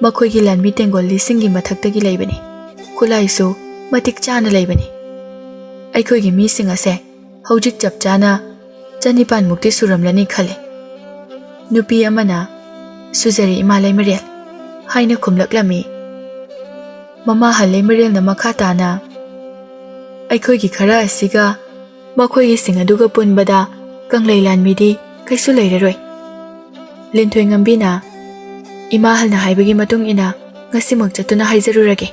ꯃꯈꯣꯏꯒꯤ ꯂꯥꯟꯃꯤ ꯇꯦꯡꯒꯣꯜ 1000ꯒꯤ ꯃꯊꯛꯇꯒꯤ ꯂꯩꯕꯅꯤ꯫ ꯈꯨꯠꯂꯥꯏꯁꯨ ꯃꯇꯤꯛ ꯆꯥꯅ ꯂꯩꯕꯅꯤ꯫ ꯑꯩꯈꯣꯏꯒꯤ ꯃꯤꯁꯤꯡ ꯑꯁꯦ ꯍꯧꯖꯤꯛ ꯆꯞ ꯆꯥꯅ 9,000 ꯃꯨꯛꯇꯤ ꯁꯨꯔꯝꯂꯅꯤ ꯈꯜꯂꯤ꯫ ꯅꯨꯄꯤ ꯑꯃꯅ ꯁꯨꯖꯔꯤ ꯏꯃꯥ ꯂꯩꯃꯔꯦꯜ ꯍꯥꯏꯅ ꯈꯨꯝꯂꯛꯂꯝꯃꯤ꯫ ꯃꯃꯥꯍꯜ ꯂꯩꯃꯔꯦꯜꯅ ꯃꯈꯥ ꯇꯥꯅ ꯑꯩꯈꯣꯏꯒꯤ ꯈꯔ ꯑꯁꯤꯒ ꯃꯈꯣꯏꯒꯤꯁꯤꯡ ꯑꯗꯨꯒ ꯄꯨꯟꯕꯗ ꯀꯪꯂꯩ ꯂꯥꯟꯃꯤꯗꯤ ꯀꯩꯁꯨ ꯂꯩꯔꯔꯣꯏ꯫ ꯂꯤꯟꯊꯣꯏꯉꯥꯟꯕꯤꯅ ꯏꯃꯥꯍꯜꯅ ꯍꯥꯏꯕꯒꯤ ꯃꯇꯨꯡ ꯏꯟꯅ ꯉꯁꯤꯃꯛ ꯆꯠꯇꯨꯅ ꯍꯥꯏꯖꯔꯨꯔꯒꯦ꯫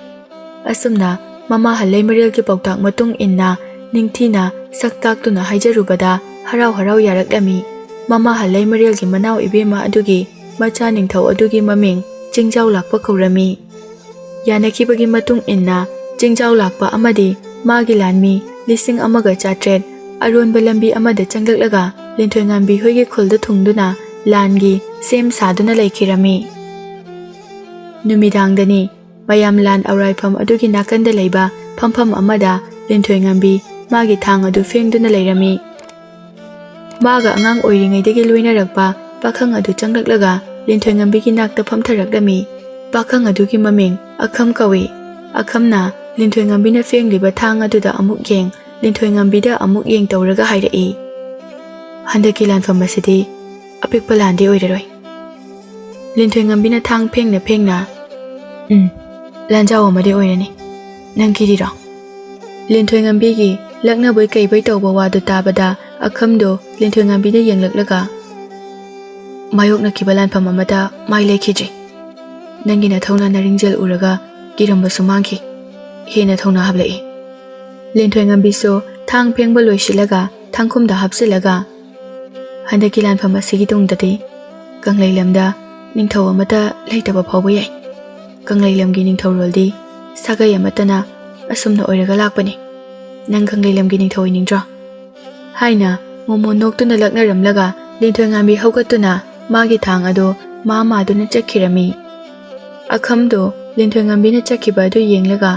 ꯑꯁꯨꯝꯅ ꯃꯃꯥꯍꯜ ꯂꯩꯃꯔꯦꯜꯒꯤ ꯄꯥꯎꯇꯥꯛ ꯃꯇꯨꯡ ꯏꯟꯅ ꯅꯤꯡꯊꯤꯅ ꯁꯛ ꯇꯥꯛꯇꯨꯅ ꯍꯥꯏꯖꯔꯨꯕꯗ ꯍꯔꯥꯎ ꯍꯔꯥꯎ ꯌꯥꯔꯛꯂꯝꯃꯤ꯫ ꯃꯃꯥꯍꯜ ꯂꯩꯃꯔꯦꯜꯒꯤ ꯃꯅꯥꯎ ꯏꯕꯦꯝꯃ ꯑꯗꯨꯒꯤ ꯃꯆꯥ ꯅꯤꯡꯊꯧ ꯑꯗꯨꯒꯤ ꯃꯃꯤꯡ ꯆꯤꯡꯖꯥꯎ ꯂꯥꯛꯄ ꯀꯧꯔꯝꯃꯤ꯫ ꯌꯥꯅꯈꯤꯕꯒꯤ ꯃꯇꯨꯡ ꯏꯟꯅ ꯆꯤꯡꯖꯥꯎ ꯂꯥꯛꯄ ꯑꯃꯗꯤ ꯃꯥꯒꯤ ꯂꯥꯟꯃꯤ 1,300 ꯑꯔꯣꯟꯕ ꯂꯝꯕꯤ ꯑꯃꯗ ꯆꯪꯂꯛꯂꯒ ꯂꯤꯟꯊꯣꯏꯉꯥꯟꯕꯤ ꯍꯣꯏꯒꯤ ꯈꯨꯜꯗ ꯊꯨꯡꯗꯨꯅ ꯂꯥꯟꯒꯤ ꯁꯦꯝ ꯁꯥꯗꯨꯅ ꯂꯩꯈꯤꯔꯝꯃꯤ꯫ ꯅꯨꯃꯤꯗꯥꯡꯗꯅꯤ ꯃꯌꯥꯝ ꯂꯥꯟ ꯑꯧꯔꯥꯏꯐꯝ ꯑꯗꯨꯒꯤ ꯅꯥꯀꯟꯗ ꯂꯩꯕ ꯐꯝꯐꯝ ꯑꯃꯗ ꯂꯤꯟꯊꯣꯏꯉꯥꯟꯕꯤ ꯃꯥꯒꯤ ꯊꯥꯡ ꯑꯗꯨ ꯐꯦꯡꯗꯨꯅ ꯂꯩꯔꯝꯃꯤ꯫ ꯃꯥꯒ ꯑꯉꯥꯡ ꯑꯣꯏꯔꯤꯉꯩꯗꯒꯤ ꯂꯣꯏꯅꯔꯛꯄ ꯄꯥꯈꯪ ꯑꯗꯨ ꯆꯪꯂꯛꯂꯒ ꯂꯤꯟꯊꯣꯏ ꯉꯝꯕꯤꯒꯤ ꯅꯥꯛꯇ ꯐꯝꯊꯔꯛꯂꯝꯃꯤ꯫ ꯄꯥꯈꯪ ꯑꯗꯨꯒꯤ ꯃꯃꯤꯡ ꯑꯈꯝ ꯀꯧꯏ꯫ ꯑꯈꯝꯅ ꯂꯤꯟꯊꯣꯏ ꯉꯝꯕꯤꯅ ꯐꯦꯡꯂꯤꯕ ꯊꯥꯡ ꯑꯗꯨꯗ ꯑꯃꯨꯛ ꯌꯦꯡ, ꯂꯤꯟꯊꯣꯏ ꯉꯝꯕꯤꯗ ꯑꯃꯨꯛ ꯌꯦꯡ ꯇꯧꯔꯒ ꯍꯥꯏꯔꯛꯏ, ꯍꯟꯗꯛꯀꯤ ꯂꯥꯟꯐꯝ ꯑꯁꯤꯗꯤ ꯑꯄꯤꯛꯄ ꯂꯥꯟꯗꯤ ꯑꯣꯏꯔꯔꯣꯏ꯫ ꯂꯤꯟꯊꯣꯏ ꯉꯝꯕꯤꯅ ꯊꯥꯡ ꯐꯦꯡꯅ ꯐꯦꯡꯅ ꯂꯥꯟꯖꯥꯎ ꯑꯃꯗꯤ ꯑꯣꯏꯔꯅꯤ, ꯅꯪ ꯀꯤꯔꯤꯔꯣ? ꯂꯤꯟꯊꯣꯏ ꯉꯝꯕꯤꯒꯤ ꯂꯛꯅꯕꯣꯏ ꯀꯩꯕꯣꯏ ꯇꯧꯕ ꯋꯥꯗꯨ ꯇꯥꯕꯗ ꯑꯈꯝꯗꯣ ꯂꯤꯟꯊꯣꯏ ꯉꯝꯕꯤꯗ ꯌꯦꯡꯂꯛꯂꯒ ꯃꯥꯌꯣꯛꯅꯈꯤꯕ ꯂꯥꯟꯐꯝ ꯑꯃꯗ ꯃꯥꯏ ꯂꯩꯈꯤꯗ꯭ꯔꯤ꯫ ꯅꯪꯒꯤ ꯅꯊꯧꯅꯥ ꯅꯔꯤꯡꯖꯦꯜ ꯎꯔꯒ ꯀꯤꯔꯝꯕꯁꯨ ꯃꯥꯡꯈꯤ, ꯍꯦꯟꯅ ꯊꯧꯅꯥ ꯍꯥꯞꯂꯛꯏ꯫ ꯂꯤꯟꯊꯣꯏ ꯉꯝꯕꯤꯁꯨ ꯊꯥꯡ ꯐꯦꯡꯕ ꯂꯣꯏꯁꯤꯜꯂꯒ ꯊꯥꯡꯈꯨꯝꯗ ꯍꯥꯞꯆꯤꯜꯂꯒ ꯍꯟꯗꯛꯀꯤ ꯂꯥꯟꯐꯝ ꯑꯁꯤꯒꯤ ꯇꯨꯡꯗꯗꯤ ꯀꯪꯂꯩ ꯂꯝꯗ ꯅꯤꯡꯊꯧ ꯑꯃꯠꯇ ꯂꯩꯇꯕ ꯐꯥꯎꯕ ꯌꯥꯏ꯫ ꯀꯪꯂꯩ ꯂꯝꯒꯤ ꯅꯤꯡꯊꯧꯔꯣꯜꯗꯤ ꯁꯥꯒꯩ ꯑꯃꯠꯇꯅ ꯑꯁꯨꯝꯅ ꯑꯣꯏꯔꯒ ꯂꯥꯛꯄꯅꯤ꯫ ꯅꯪ ꯀꯪꯂꯩ ꯂꯝꯒꯤ ꯅꯤꯡꯊꯧ ꯑꯣꯏꯅꯤꯡꯗ꯭ꯔꯣ? ꯍꯥꯏꯅ ꯃꯣꯃꯣꯟ ꯅꯣꯛꯇꯨꯅ ꯂꯛꯅꯔꯝꯂꯒ ꯂꯤꯟꯊꯣꯏ ꯉꯝꯕꯤ ꯍꯧꯒꯠꯇꯨꯅ ꯃꯥꯒꯤ ꯊꯥꯡ ꯑꯗꯨ ꯃꯥꯗꯨꯅ ꯆꯠꯈꯤꯔꯝꯃꯤ꯫ ꯑꯈꯝꯗꯣ ꯂꯤꯟꯊꯣꯏ ꯉꯝꯕꯤꯅ ꯆꯠꯈꯤꯕ ꯑꯗꯨ ꯌꯦꯡꯂꯒ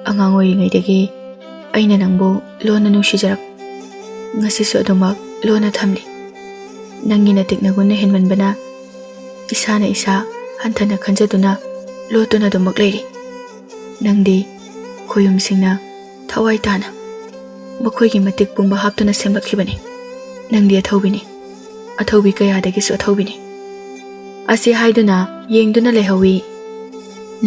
ꯑꯉꯥꯡ ꯑꯣꯏꯔꯤꯉꯩꯗꯒꯤ ꯑꯩꯅ ꯅꯪꯕꯨ ꯂꯣꯟꯅ ꯅꯨꯡꯁꯤꯖꯔꯛ, ꯉꯁꯤꯁꯨ ꯑꯗꯨꯃꯛ ꯂꯣꯟꯅ ꯊꯝꯂꯤ꯫ ꯅꯪꯒꯤ ꯅꯇꯤꯛ ꯅꯒꯨꯟꯅ ꯍꯦꯟꯃꯟꯕꯅ ꯏꯁꯥꯅ ꯏꯁꯥ ꯍꯟꯊꯅ ꯈꯟꯖꯗꯨꯅ ꯂꯣꯠꯇꯨꯅ ꯑꯗꯨꯃꯛ ꯂꯩꯔꯤ꯫ ꯅꯪꯗꯤ ꯈꯣꯌꯨꯝꯁꯤꯡꯅ ꯊꯋꯥꯏ ꯇꯥꯅ ꯃꯈꯣꯏꯒꯤ ꯃꯇꯤꯛ ꯄꯨꯝꯕ ꯍꯥꯞꯇꯨꯅ ꯁꯦꯝꯂꯛꯈꯤꯕꯅꯤ꯫ ꯅꯪꯗꯤ ꯑꯊꯧꯕꯤꯅꯤ, ꯑꯊꯧꯕꯤ ꯀꯌꯥꯗꯒꯤꯁꯨ ꯑꯊꯧꯕꯤꯅꯤ꯫ ꯑꯁꯤ ꯍꯥꯏꯗꯨꯅ ꯌꯦꯡꯗꯨꯅ ꯂꯩꯍꯧꯏ꯫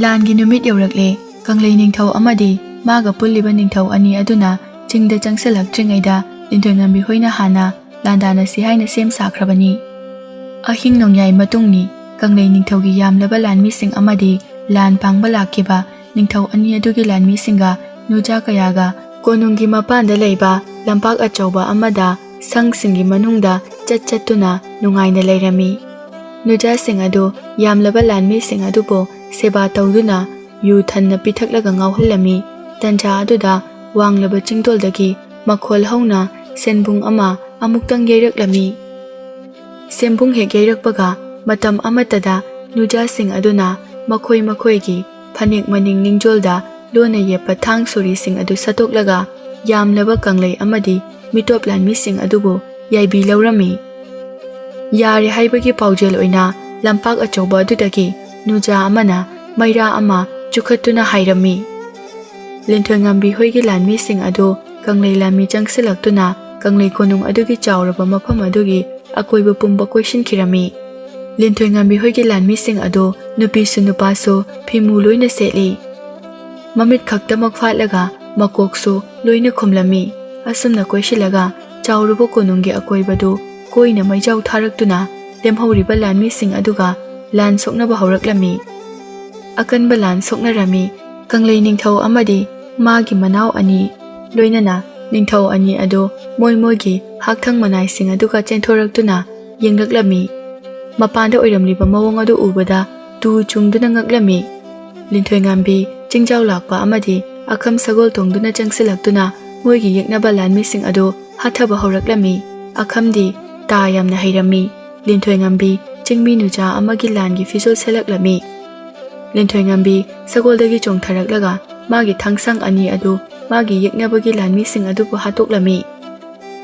ꯂꯥꯟꯒꯤ ꯅꯨꯃꯤꯠ ꯌꯧꯔꯛꯂꯦ꯫ ꯀꯪꯂꯩ ꯅꯤꯡꯊꯧ ꯑꯃꯗꯤ ꯃꯥꯒ ꯄꯨꯜꯂꯤꯕ ꯅꯤꯡꯊꯧ ꯑꯅꯤ ꯑꯗꯨꯅ ꯆꯤꯡꯗ ꯆꯪꯁꯤꯜꯂꯛꯇ꯭ꯔꯤꯉꯩꯗ ꯂꯤꯟꯊꯣꯏ ꯉꯝꯕꯤ ꯍꯣꯏꯅ ꯍꯥꯟꯅ ꯂꯥꯟꯗꯥꯅꯁꯤ ꯍꯥꯏꯅ ꯁꯦꯝ ꯁꯥꯈ꯭ꯔꯕꯅꯤ꯫ ꯑꯍꯤꯡ ꯅꯣꯡꯌꯥꯏ ꯃꯇꯨꯡꯅꯤ꯫ ꯀꯪꯂꯩ ꯅꯤꯡꯊꯧꯒꯤ ꯌꯥꯝꯂꯕ ꯂꯥꯟꯃꯤꯁꯤꯡ ꯑꯃꯗꯤ ꯂꯥꯟ ꯄꯥꯡꯕ ꯂꯥꯛꯈꯤꯕ ꯅꯤꯡꯊꯧ ꯑꯅꯤ ꯑꯗꯨꯒꯤ ꯂꯥꯟꯃꯤꯁꯤꯡꯒ ꯅꯨꯖꯥ ꯀꯌꯥꯒ ꯀꯣꯅꯨꯡꯒꯤ ꯃꯄꯥꯟꯗ ꯂꯩꯕ ꯂꯝꯄꯥꯛ ꯑꯆꯧꯕ ꯑꯃꯗ ꯁꯪꯁꯤꯡꯒꯤ ꯃꯅꯨꯡꯗ ꯆꯠꯇꯨꯅ ꯅꯨꯡꯉꯥꯏꯅ ꯂꯩꯔꯝꯃꯤ꯫ ꯅꯨꯖꯥꯁꯤꯡ ꯑꯗꯨ ꯌꯥꯝꯂꯕ ꯂꯥꯟꯃꯤꯁꯤꯡ ꯑꯗꯨꯕꯨ ꯁꯦꯕꯥ ꯇꯧꯗꯨꯅ ꯌꯨ ꯊꯟꯅ ꯄꯤꯊꯛꯂꯒ ꯉꯥꯎꯍꯜꯂꯝꯃꯤ꯫ ꯇꯟꯖꯥ ꯑꯗꯨꯗ ꯋꯥꯡꯂꯕ ꯆꯤꯡꯗꯣꯜꯗꯒꯤ ꯃꯈꯣꯜ ꯍꯧꯅ ꯁꯦꯟꯕꯨꯡ ꯑꯃ ꯑꯃꯨꯛꯇꯪ ꯌꯩꯔꯛꯂꯝꯃꯤ꯫ ꯁꯦꯟꯕꯨꯡ ꯍꯦꯛ ꯌꯩꯔꯛꯄꯒ ꯃꯇꯝ ꯑꯃꯠꯇꯗ ꯅꯨꯖꯥꯁꯤꯡ ꯑꯗꯨꯅ ꯃꯈꯣꯏꯒꯤ ꯐꯅꯦꯛ ꯃꯅꯤꯡ ꯅꯤꯡꯖꯣꯜꯗ ꯂꯣꯟꯅ ꯌꯦꯞꯄ ꯊꯥꯡ ꯁꯣꯔꯤꯁꯤꯡ ꯑꯗꯨ ꯁꯠꯇꯣꯛꯂꯒ ꯌꯥꯝꯂꯕ ꯀꯪꯂꯩ ꯑꯃꯗꯤ ꯃꯤꯇꯣꯞ ꯂꯥꯟꯃꯤꯁꯤꯡ ꯑꯗꯨꯕꯨ ꯌꯥꯏꯕꯤ ꯂꯧꯔꯝꯃꯤ꯫ ꯌꯥꯔꯦ ꯍꯥꯏꯕꯒꯤ ꯄꯥꯎꯖꯦꯜ ꯑꯣꯏꯅ ꯂꯝꯄꯥꯛ ꯑꯆꯧꯕ ꯑꯗꯨꯗꯒꯤ ꯅꯨꯖꯥ ꯑꯃꯅ ꯃꯩꯔꯥ ꯑꯃ ꯆꯨꯈꯠꯇꯨꯅ ꯍꯥꯏꯔꯝꯃꯤ꯫ ꯂꯤꯟꯊꯣꯏ ꯉꯝꯕꯤ ꯍꯣꯏꯒꯤ ꯂꯥꯟꯃꯤꯁꯤꯡ ꯑꯗꯨ ꯀꯪꯂꯩ ꯂꯥꯟꯃꯤ ꯆꯪꯁꯤꯜꯂꯛꯇꯨꯅ ꯀꯪꯂꯩ ꯀꯣꯅꯨꯡ ꯑꯗꯨꯒꯤ ꯆꯥꯎꯔꯕ ꯃꯐꯝ ꯑꯗꯨꯒꯤ ꯑꯀꯣꯏꯕ ꯄꯨꯝꯕ ꯀꯣꯏꯁꯤꯟꯈꯤꯔꯝꯃꯤ꯫ ꯂꯤꯟꯊꯣꯏ ꯉꯝꯕꯤ ꯍꯣꯏꯒꯤ ꯂꯥꯟꯃꯤꯁꯤꯡ ꯑꯗꯨ ꯅꯨꯄꯤꯁꯨ ꯅꯨꯄꯥꯁꯨ ꯐꯤꯃꯨ ꯂꯣꯏꯅ ꯁꯦꯠꯂꯤ꯫ ꯃꯃꯤꯠ ꯈꯛꯇꯃꯛ ꯐꯥꯠꯂꯒ ꯃꯀꯣꯛꯁꯨ ꯂꯣꯏꯅ ꯈꯨꯝꯂꯝꯃꯤ꯫ ꯑꯁꯨꯝꯅ ꯀꯣꯏꯁꯤꯜꯂꯒ ꯆꯥꯎꯔꯕ ꯀꯣꯅꯨꯡꯒꯤ ꯑꯀꯣꯏꯕꯗꯨ ꯀꯣꯏꯅ ꯃꯩꯖꯥꯎ ꯊꯥꯔꯛꯇꯨꯅ ꯂꯦꯝꯍꯧꯔꯤꯕ ꯂꯥꯟꯃꯤꯁꯤꯡ ꯑꯗꯨꯒ ꯂꯥꯟ ꯁꯣꯛꯅꯕ ꯍꯧꯔꯛꯂꯝꯃꯤ꯫ ꯑꯀꯟꯕ ꯂꯥꯟ ꯁꯣꯛꯅꯔꯝꯃꯤ꯫ ꯀꯪꯂꯩ ꯅꯤꯡꯊꯧ ꯑꯃꯗꯤ माꯒꯤ ꯃꯅꯥꯎ ꯑꯅꯤ ꯂꯣꯏꯅꯅ ꯅꯤꯡꯊꯧ ꯑꯅꯤ ꯑꯗꯨ ꯃꯣꯏꯒꯤ ꯍꯛꯊꯪ ꯃꯅꯥꯏꯁꯤꯡ ꯑꯗꯨꯒ ꯆꯦꯟꯊꯣꯔꯛꯇꯨꯅ ꯌꯦꯡꯂꯛꯂꯝꯃꯤ꯫ ꯃꯄꯥꯟꯗ ꯑꯣꯏꯔꯝꯂꯤꯕ ꯃꯑꯣꯡ ꯑꯗꯨ ꯎꯕꯗ ꯇꯨ ꯆꯨꯡꯗꯨꯅ ꯉꯛꯂꯝꯃꯤ꯫ ꯂꯤꯟꯊꯣꯏ ꯉꯝꯕꯤ ꯆꯤꯡꯖꯥꯎ ꯂꯥꯛꯄ ꯑꯃꯗꯤ ꯑꯈꯝ ꯁꯒꯣꯜ ꯇꯣꯡꯗꯨꯅ ꯆꯪꯁꯤꯜꯂꯛꯇꯨꯅ ꯃꯣꯏꯒꯤ ꯌꯦꯛꯅꯕ ꯂꯥꯟꯃꯤꯁꯤꯡ ꯑꯗꯨ ꯍꯥꯠꯊꯕ ꯍꯧꯔꯛꯂꯝꯃꯤ꯫ ꯑꯈꯝꯗꯤ ꯇꯥ ꯌꯥꯝꯅ ꯍꯩꯔꯝꯃꯤ꯫ ꯂꯤꯟꯊꯣꯏ ꯉꯝꯕꯤ ꯆꯤꯡꯃꯤ ꯅꯨꯖꯥ ꯑꯃꯒꯤ ꯂꯥꯟꯒꯤ ꯐꯤꯖꯣꯜ ꯁꯦꯠꯂꯛꯂꯝꯃꯤ꯫ ꯂꯤꯟꯊꯣꯏ ꯉꯝꯕꯤ ꯁꯒꯣꯜꯗꯒꯤ ꯆꯣꯡꯊꯔꯛꯂꯒ ꯃꯥꯒꯤ ꯊꯥꯡꯁꯥꯡ ꯑꯅꯤ ꯑꯗꯨ ꯃꯥꯒꯤ ꯌꯦꯛꯅꯕꯒꯤ ꯂꯥꯟꯃꯤꯁꯤꯡ ꯑꯗꯨꯕꯨ ꯍꯥꯠꯇꯣꯛꯂꯝꯃꯤ꯫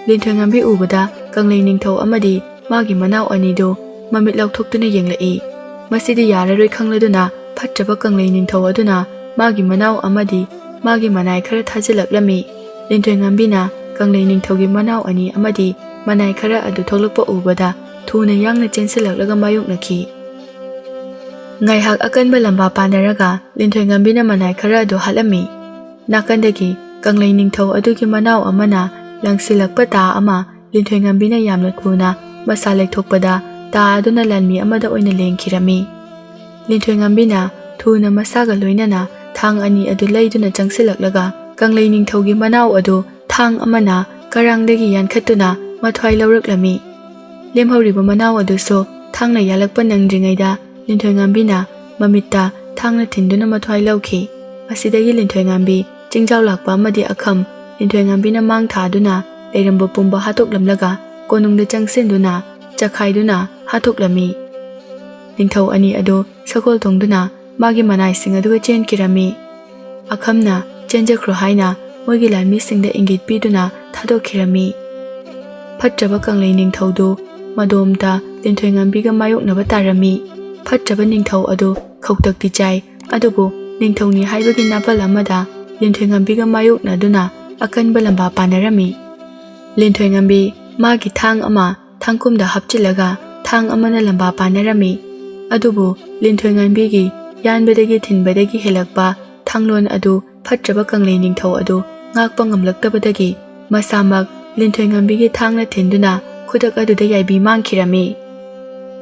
ꯂꯤꯟꯊꯣꯏ ꯉꯝꯕꯤ ꯎꯕꯗ ꯀꯪꯂꯩ ꯅꯤꯡꯊꯧ ꯑꯃꯗꯤ ꯃꯥꯒꯤ ꯃꯅꯥꯎ ꯑꯅꯤꯗꯨ ꯃꯃꯤꯠ ꯂꯥꯎꯊꯣꯛꯇꯨꯅ ꯌꯦꯡꯂꯛꯏ꯫ ꯃꯁꯤꯗꯤ ꯌꯥꯔꯔꯣꯏ ꯈꯪꯂꯗꯨꯅ ꯐꯠꯇ꯭ꯔꯕ ꯀꯪꯂꯩ ꯅꯤꯡꯊꯧ ꯑꯗꯨꯅ ꯃꯥꯒꯤ ꯃꯅꯥꯎ ꯑꯃꯗꯤ ꯃꯥꯒꯤ ꯃꯅꯥꯏ ꯈꯔ ꯊꯥꯖꯤꯜꯂꯛꯂꯝꯃꯤ꯫ ꯂꯤꯟꯊꯣꯏ ꯉꯝꯕꯤꯅ ꯀꯪꯂꯩ ꯅꯤꯡꯊꯧꯒꯤ ꯃꯅꯥꯎ ꯑꯅꯤ ꯑꯃꯗꯤ ꯃꯅꯥꯏ ꯈꯔ ꯑꯗꯨ ꯊꯣꯛꯂꯛꯄ ꯎꯕꯗ ꯊꯨꯅ ꯌꯥꯡꯅ ꯆꯦꯟꯁꯤꯜꯂꯛꯂꯒ ꯃꯥꯌꯣꯛꯅꯈꯤ꯫ ꯉꯥꯏꯍꯥꯛ ꯑꯀꯟꯕ ꯂꯝꯕꯥ ꯄꯥꯅꯔꯒ ꯂꯤꯟꯊꯣꯏ ꯉꯝꯕꯤꯅ ꯃꯅꯥꯏ ꯈꯔ ꯑꯗꯨ ꯍꯥꯠꯂꯝꯃꯤ꯫ ꯅꯥꯀꯟꯗꯒꯤ ꯀꯪꯂꯩ ꯅꯤꯡꯊꯧ ꯑꯗꯨꯒꯤ ꯃꯅꯥꯎ ꯑꯃꯅ ꯂꯪꯁꯤꯜꯂꯛꯄ ꯇꯥ ꯑꯃ ꯂꯤꯟꯊꯣꯏ ꯉꯝꯕꯤꯅ ꯌꯥꯝꯅ ꯊꯨꯅ ꯃꯁꯥ ꯂꯩꯊꯣꯛꯄꯗ ꯇꯥ ꯑꯗꯨꯅ ꯂꯥꯟꯃꯤ ꯑꯃꯗ ꯑꯣꯏꯅ ꯂꯦꯡꯈꯤꯔꯝꯃꯤ꯫ ꯂꯤꯟꯊꯣꯏ ꯉꯝꯕꯤꯅ ꯊꯨꯅ ꯃꯁꯥꯒ ꯂꯣꯏꯅꯅ ꯊꯥꯡ ꯑꯅꯤ ꯑꯗꯨ ꯂꯩꯗꯨꯅ ꯆꯪꯁꯤꯜꯂꯛꯂꯒ ꯀꯪꯂꯩ ꯅꯤꯡꯊꯧꯒꯤ ꯃꯅꯥꯎ ꯑꯗꯨ ꯊꯥꯡ ꯑꯃꯅ ꯀꯔꯥꯡꯗꯒꯤ ꯌꯥꯟꯈꯠꯇꯨꯅ ꯃꯊ꯭ꯋꯥꯏ ꯂꯧꯔꯛꯂꯝꯃꯤ꯫ ꯂꯦꯝꯍꯧꯔꯤꯕ ꯃꯅꯥꯎ ꯑꯗꯨꯁꯨ ꯊꯥꯡꯅ ꯌꯥꯜꯂꯛꯄ ꯅꯪꯗ꯭ꯔꯤꯉꯩꯗ ꯂꯤꯟꯊꯣꯏ ꯉꯝꯕꯤꯅ ꯃꯃꯤꯠꯇ ꯊꯥꯡꯅ ꯊꯤꯟꯗꯨꯅ ꯃꯊ꯭ꯋꯥꯏ ꯂꯧꯈꯤ꯫ ꯑꯁꯤꯗꯒꯤ ꯂꯤꯟꯊꯣꯏ ꯉꯝꯕꯤ ꯆꯤꯡꯖꯥꯎ ꯂꯥꯛꯄ ꯑꯃꯗꯤ ꯑꯈꯝ ꯂꯤꯟꯊꯣꯏ ꯉꯝꯕꯤꯅ ꯃꯥꯡ ꯊꯥꯗꯨꯅ ꯂꯩꯔꯝꯕ ꯄꯨꯝꯕ ꯍꯥꯠꯇꯣꯛꯂꯝꯂꯒ ꯀꯣꯅꯨꯡꯗ ꯆꯪꯁꯤꯟꯗꯨꯅ ꯆꯈꯥꯏꯗꯨꯅ ꯍꯥꯠꯇꯣꯛꯂꯝꯃꯤ꯫ ꯅꯤꯡꯊꯧ ꯑꯅꯤ ꯑꯗꯨ ꯁꯒꯣꯜ ꯇꯣꯡꯗꯨꯅ ꯃꯥꯒꯤ ꯃꯅꯥꯏꯁꯤꯡ ꯑꯗꯨꯒ ꯆꯦꯟꯈꯤꯔꯝꯃꯤ꯫ ꯑꯈꯝꯅ ꯆꯦꯟꯖꯈ꯭ꯔꯣ ꯍꯥꯏꯅ ꯃꯣꯏꯒꯤ ꯂꯥꯟꯃꯤꯁꯤꯡꯗ ꯏꯪꯒꯤꯠ ꯄꯤꯗꯨꯅ ꯊꯥꯗꯣꯛꯈꯤꯔꯝꯃꯤ꯫ ꯐꯠꯇ꯭ꯔꯕ ꯀꯪꯂꯩ ꯅꯤꯡꯊꯧꯗꯨ ꯃꯗꯣꯝꯗ ꯂꯤꯟꯊꯣꯏꯉꯝꯕꯤꯒ ꯃꯥꯌꯣꯛꯅꯕ ꯇꯥꯔꯝꯃꯤ꯫ ꯐꯠꯇ꯭ꯔꯕ ꯅꯤꯡꯊꯧ ꯑꯗꯨ ꯈꯧꯇꯛꯇꯤ ꯆꯥꯏ, ꯑꯗꯨꯕꯨ ꯅꯤꯡꯊꯧꯅꯤ ꯍꯥꯏꯕꯒꯤ ꯅꯥꯄꯜ ꯑꯃꯗ ꯂꯤꯟꯊꯣꯏꯉꯝꯕꯤꯒ ꯃꯥꯌꯣꯛꯅꯗꯨꯅ ꯑꯀꯟꯕ ꯂꯝꯕꯥ ꯄꯥꯅꯔꯝꯃꯤ꯫ ꯂꯤꯟꯊꯣꯏꯉꯝꯕꯤ ꯃꯥꯒꯤ ꯊꯥꯡ ꯑꯃ ꯊꯥꯡꯀꯨꯝꯗ ꯍꯥꯞꯆꯤꯜꯂꯒ ꯊꯥꯡ ꯑꯃꯅ ꯂꯝꯕꯥ ꯄꯥꯅꯔꯝꯃꯤ꯫ ꯑꯗꯨꯕꯨ ꯂꯤꯟꯊꯣꯏꯉꯝꯕꯤꯒꯤ ꯌꯥꯟꯕꯗꯒꯤ ꯊꯤꯟꯕꯗꯒꯤ ꯍꯦꯜꯂꯛꯄ ꯊꯥꯡꯂꯣꯟ ꯑꯗꯨ ꯐꯠꯇ꯭ꯔꯕ ꯀꯪꯂꯩ ꯅꯤꯡꯊꯧ ꯑꯗꯨ ꯉꯥꯛꯄ ꯉꯝꯂꯛꯇꯕꯗꯒꯤ ꯃꯁꯥꯃꯛ ꯂꯤꯟꯊꯣꯏꯉꯝꯕꯤꯒꯤ ꯊꯥꯡꯅ ꯊꯤꯟꯗꯨꯅ ꯈꯨꯗꯛ ꯑꯗꯨꯗ ꯌꯥꯏꯕꯤ ꯃꯥꯡꯈꯤꯔꯝꯃꯤ꯫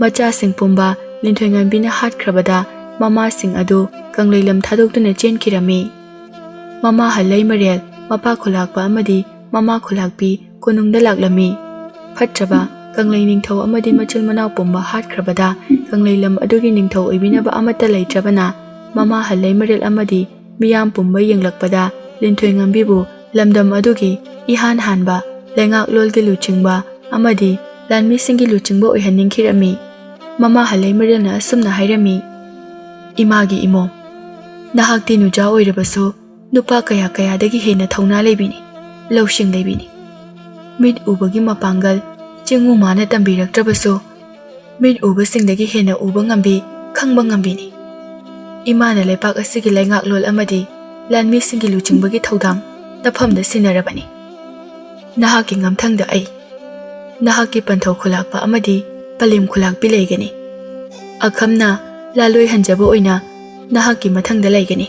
ꯃꯆꯥꯁꯤꯡ ꯄꯨꯝꯕ ꯂꯤꯟꯊꯣꯏꯉꯝꯕꯤꯅ ꯍꯥꯠꯈ꯭ꯔꯕꯗ ꯃꯃꯥꯁꯤꯡ ꯑꯗꯨ ꯀꯪꯂꯩꯂꯝ ꯊꯥꯗꯣꯛꯇꯨꯅ ꯆꯦꯟꯈꯤꯔꯝꯃꯤ꯫ ꯃꯃꯥ ꯍꯜꯂꯩꯃꯔꯦꯜ, ꯃꯄꯥ ꯈꯨꯂꯥꯛꯄ ꯑꯃꯗꯤ ꯃꯃꯥ ꯈꯨꯂꯥꯛꯄꯤ ꯀꯣꯅꯨꯡꯗ ꯂꯥꯛꯂꯝꯃꯤ꯫ ꯐꯠꯇ꯭ꯔꯕ ꯀꯪꯂꯩ ꯅꯤꯡꯊꯧ ꯑꯃꯗꯤ ꯃꯆꯤꯜ ꯃꯅꯥꯎ ꯄꯨꯝꯕ ꯍꯥꯠꯈ꯭ꯔꯕꯗ ꯀꯪꯂꯩꯂꯝ ꯑꯗꯨꯒꯤ ꯅꯤꯡꯊꯧ ꯑꯣꯏꯕꯤꯅꯕ ꯑꯃꯠꯇ ꯂꯩꯇ꯭ꯔꯕꯅ ꯃꯃꯥ ꯍꯜꯂꯩꯃꯔꯦꯜ ꯑꯃꯗꯤ ꯃꯤꯌꯥꯝ ꯄꯨꯝꯕ ꯌꯦꯡꯂꯛꯄꯗ ꯂꯤꯟꯊꯣꯏꯉꯝꯕꯤꯕꯨ ꯂꯝꯗꯝ ꯑꯗꯨꯒꯤ ꯏꯍꯥꯟ ꯍꯥꯟꯕ ꯂꯩꯉꯥꯛꯂꯣꯜꯒꯤ ꯂꯨꯆꯤꯡꯕ ꯑꯃꯗꯤ ꯂꯥꯟꯃꯤꯁꯤꯡꯒꯤ ꯂꯨꯆꯤꯡꯕ ꯑꯣꯏꯍꯟꯅꯤꯡꯈꯤꯔꯝꯃꯤ꯫ ꯃꯃꯥ ꯍꯜꯂꯩꯃꯔꯦꯜꯅ ꯑꯁꯨꯝꯅ ꯍꯥꯏꯔꯝꯃꯤ, "ꯏꯃꯥꯒꯤ ꯏꯃꯣꯝ, ꯅꯍꯥꯛꯇꯤ ꯅꯨꯖꯥ ꯑꯣꯏꯔꯕꯁꯨ ꯅꯨꯄꯥ ꯀꯌꯥ ꯀꯌꯥꯗꯒꯤ ꯍꯦꯟꯅ ꯊꯧꯅꯥ ꯂꯩꯕꯤꯅꯤ, ꯂꯧꯁꯤꯡ ꯂꯩꯕꯤꯅꯤ꯫ ꯃꯤꯠ ꯎꯕꯒꯤ ꯃꯄꯥꯡꯒꯜ ꯆꯤꯡꯎ ꯃꯥꯅ ꯇꯝꯕꯤꯔꯛꯇ꯭ꯔꯕꯁꯨ ꯃꯤꯠ ꯎꯕꯁꯤꯡꯗꯒꯤ ꯍꯦꯟꯅ ꯎꯕ ꯉꯝꯕꯤ, ꯈꯪꯕ ꯉꯝꯕꯤꯅꯤ꯫ ꯏꯃꯥꯅ ꯂꯩꯄꯥꯛ ꯑꯁꯤꯒꯤ ꯂꯩꯉꯥꯛꯂꯣꯜ ꯑꯃꯗꯤ ꯂꯥꯟꯃꯤꯁꯤꯡꯒꯤ ꯂꯨꯆꯤꯡꯕꯒꯤ ꯊꯧꯗꯥꯡ ꯇꯞꯐꯝꯗ ꯁꯤꯟꯅꯔꯕꯅꯤ꯫ ꯅꯍꯥꯛꯀꯤ ꯉꯝꯊꯪꯗ ꯑꯩ, ꯅꯍꯥꯛꯀꯤ ꯄꯟꯊꯧ ꯈꯨꯂꯥꯛꯄ ꯑꯃꯗꯤ ꯄꯂꯦꯝ ꯈꯨꯂꯥꯛꯄꯤ ꯂꯩꯒꯅꯤ꯫ ꯑꯈꯝꯅ ꯂꯥꯂꯣꯏꯍꯟꯖꯕ ꯑꯣꯏꯅ ꯅꯍꯥꯛꯀꯤ ꯃꯊꯪꯗ ꯂꯩꯒꯅꯤ꯫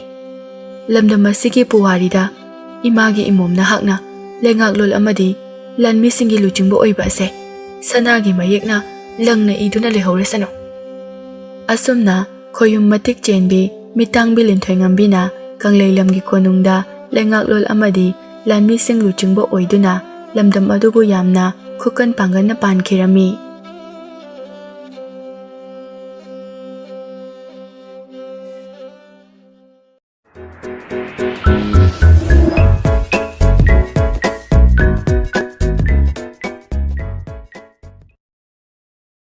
ꯂꯝꯗꯝ ꯑꯁꯤꯒꯤ ꯄꯨꯋꯥꯔꯤꯗ ꯏꯃꯥꯒꯤ ꯏꯃꯣꯝ ꯅꯍꯥꯛꯅ ꯂꯩꯉꯥꯛꯂꯣꯜ ꯑꯃꯗꯤ ꯂꯥꯟꯃꯤꯁꯤꯡꯒꯤ ꯂꯨꯆꯤꯡꯕ ꯑꯣꯏꯕ ꯑꯁꯦ ꯁꯅꯥꯒꯤ ꯃꯌꯦꯛꯅ ꯂꯪꯅ ꯏꯗꯨꯅ ꯂꯩꯍꯧꯔꯁꯅꯨ"꯫ ꯑꯁꯨꯝꯅ ꯈꯣꯌꯨꯝ ꯃꯇꯤꯛ ꯆꯦꯟꯕꯤ ꯃꯤꯇꯥꯡꯕꯤ ꯂꯤꯟꯊꯣꯏꯉꯝꯕꯤꯅ ꯀꯪꯂꯩꯂꯝꯒꯤ ꯀꯣꯅꯨꯡꯗ ꯂꯩꯉꯥꯛꯂꯣꯜ ꯑꯃꯗꯤ ꯂꯥꯟꯃꯤꯁꯤꯡ ꯂꯨꯆꯤꯡꯕ ꯑꯣꯏꯗꯨꯅ ꯂꯝꯗꯝ ꯑꯗꯨꯕꯨ ꯌꯥꯝꯅ ꯈꯨꯀꯟ ꯄꯥꯡꯒꯟꯅ ꯄꯥꯟꯈꯤꯔꯝꯃꯤ꯫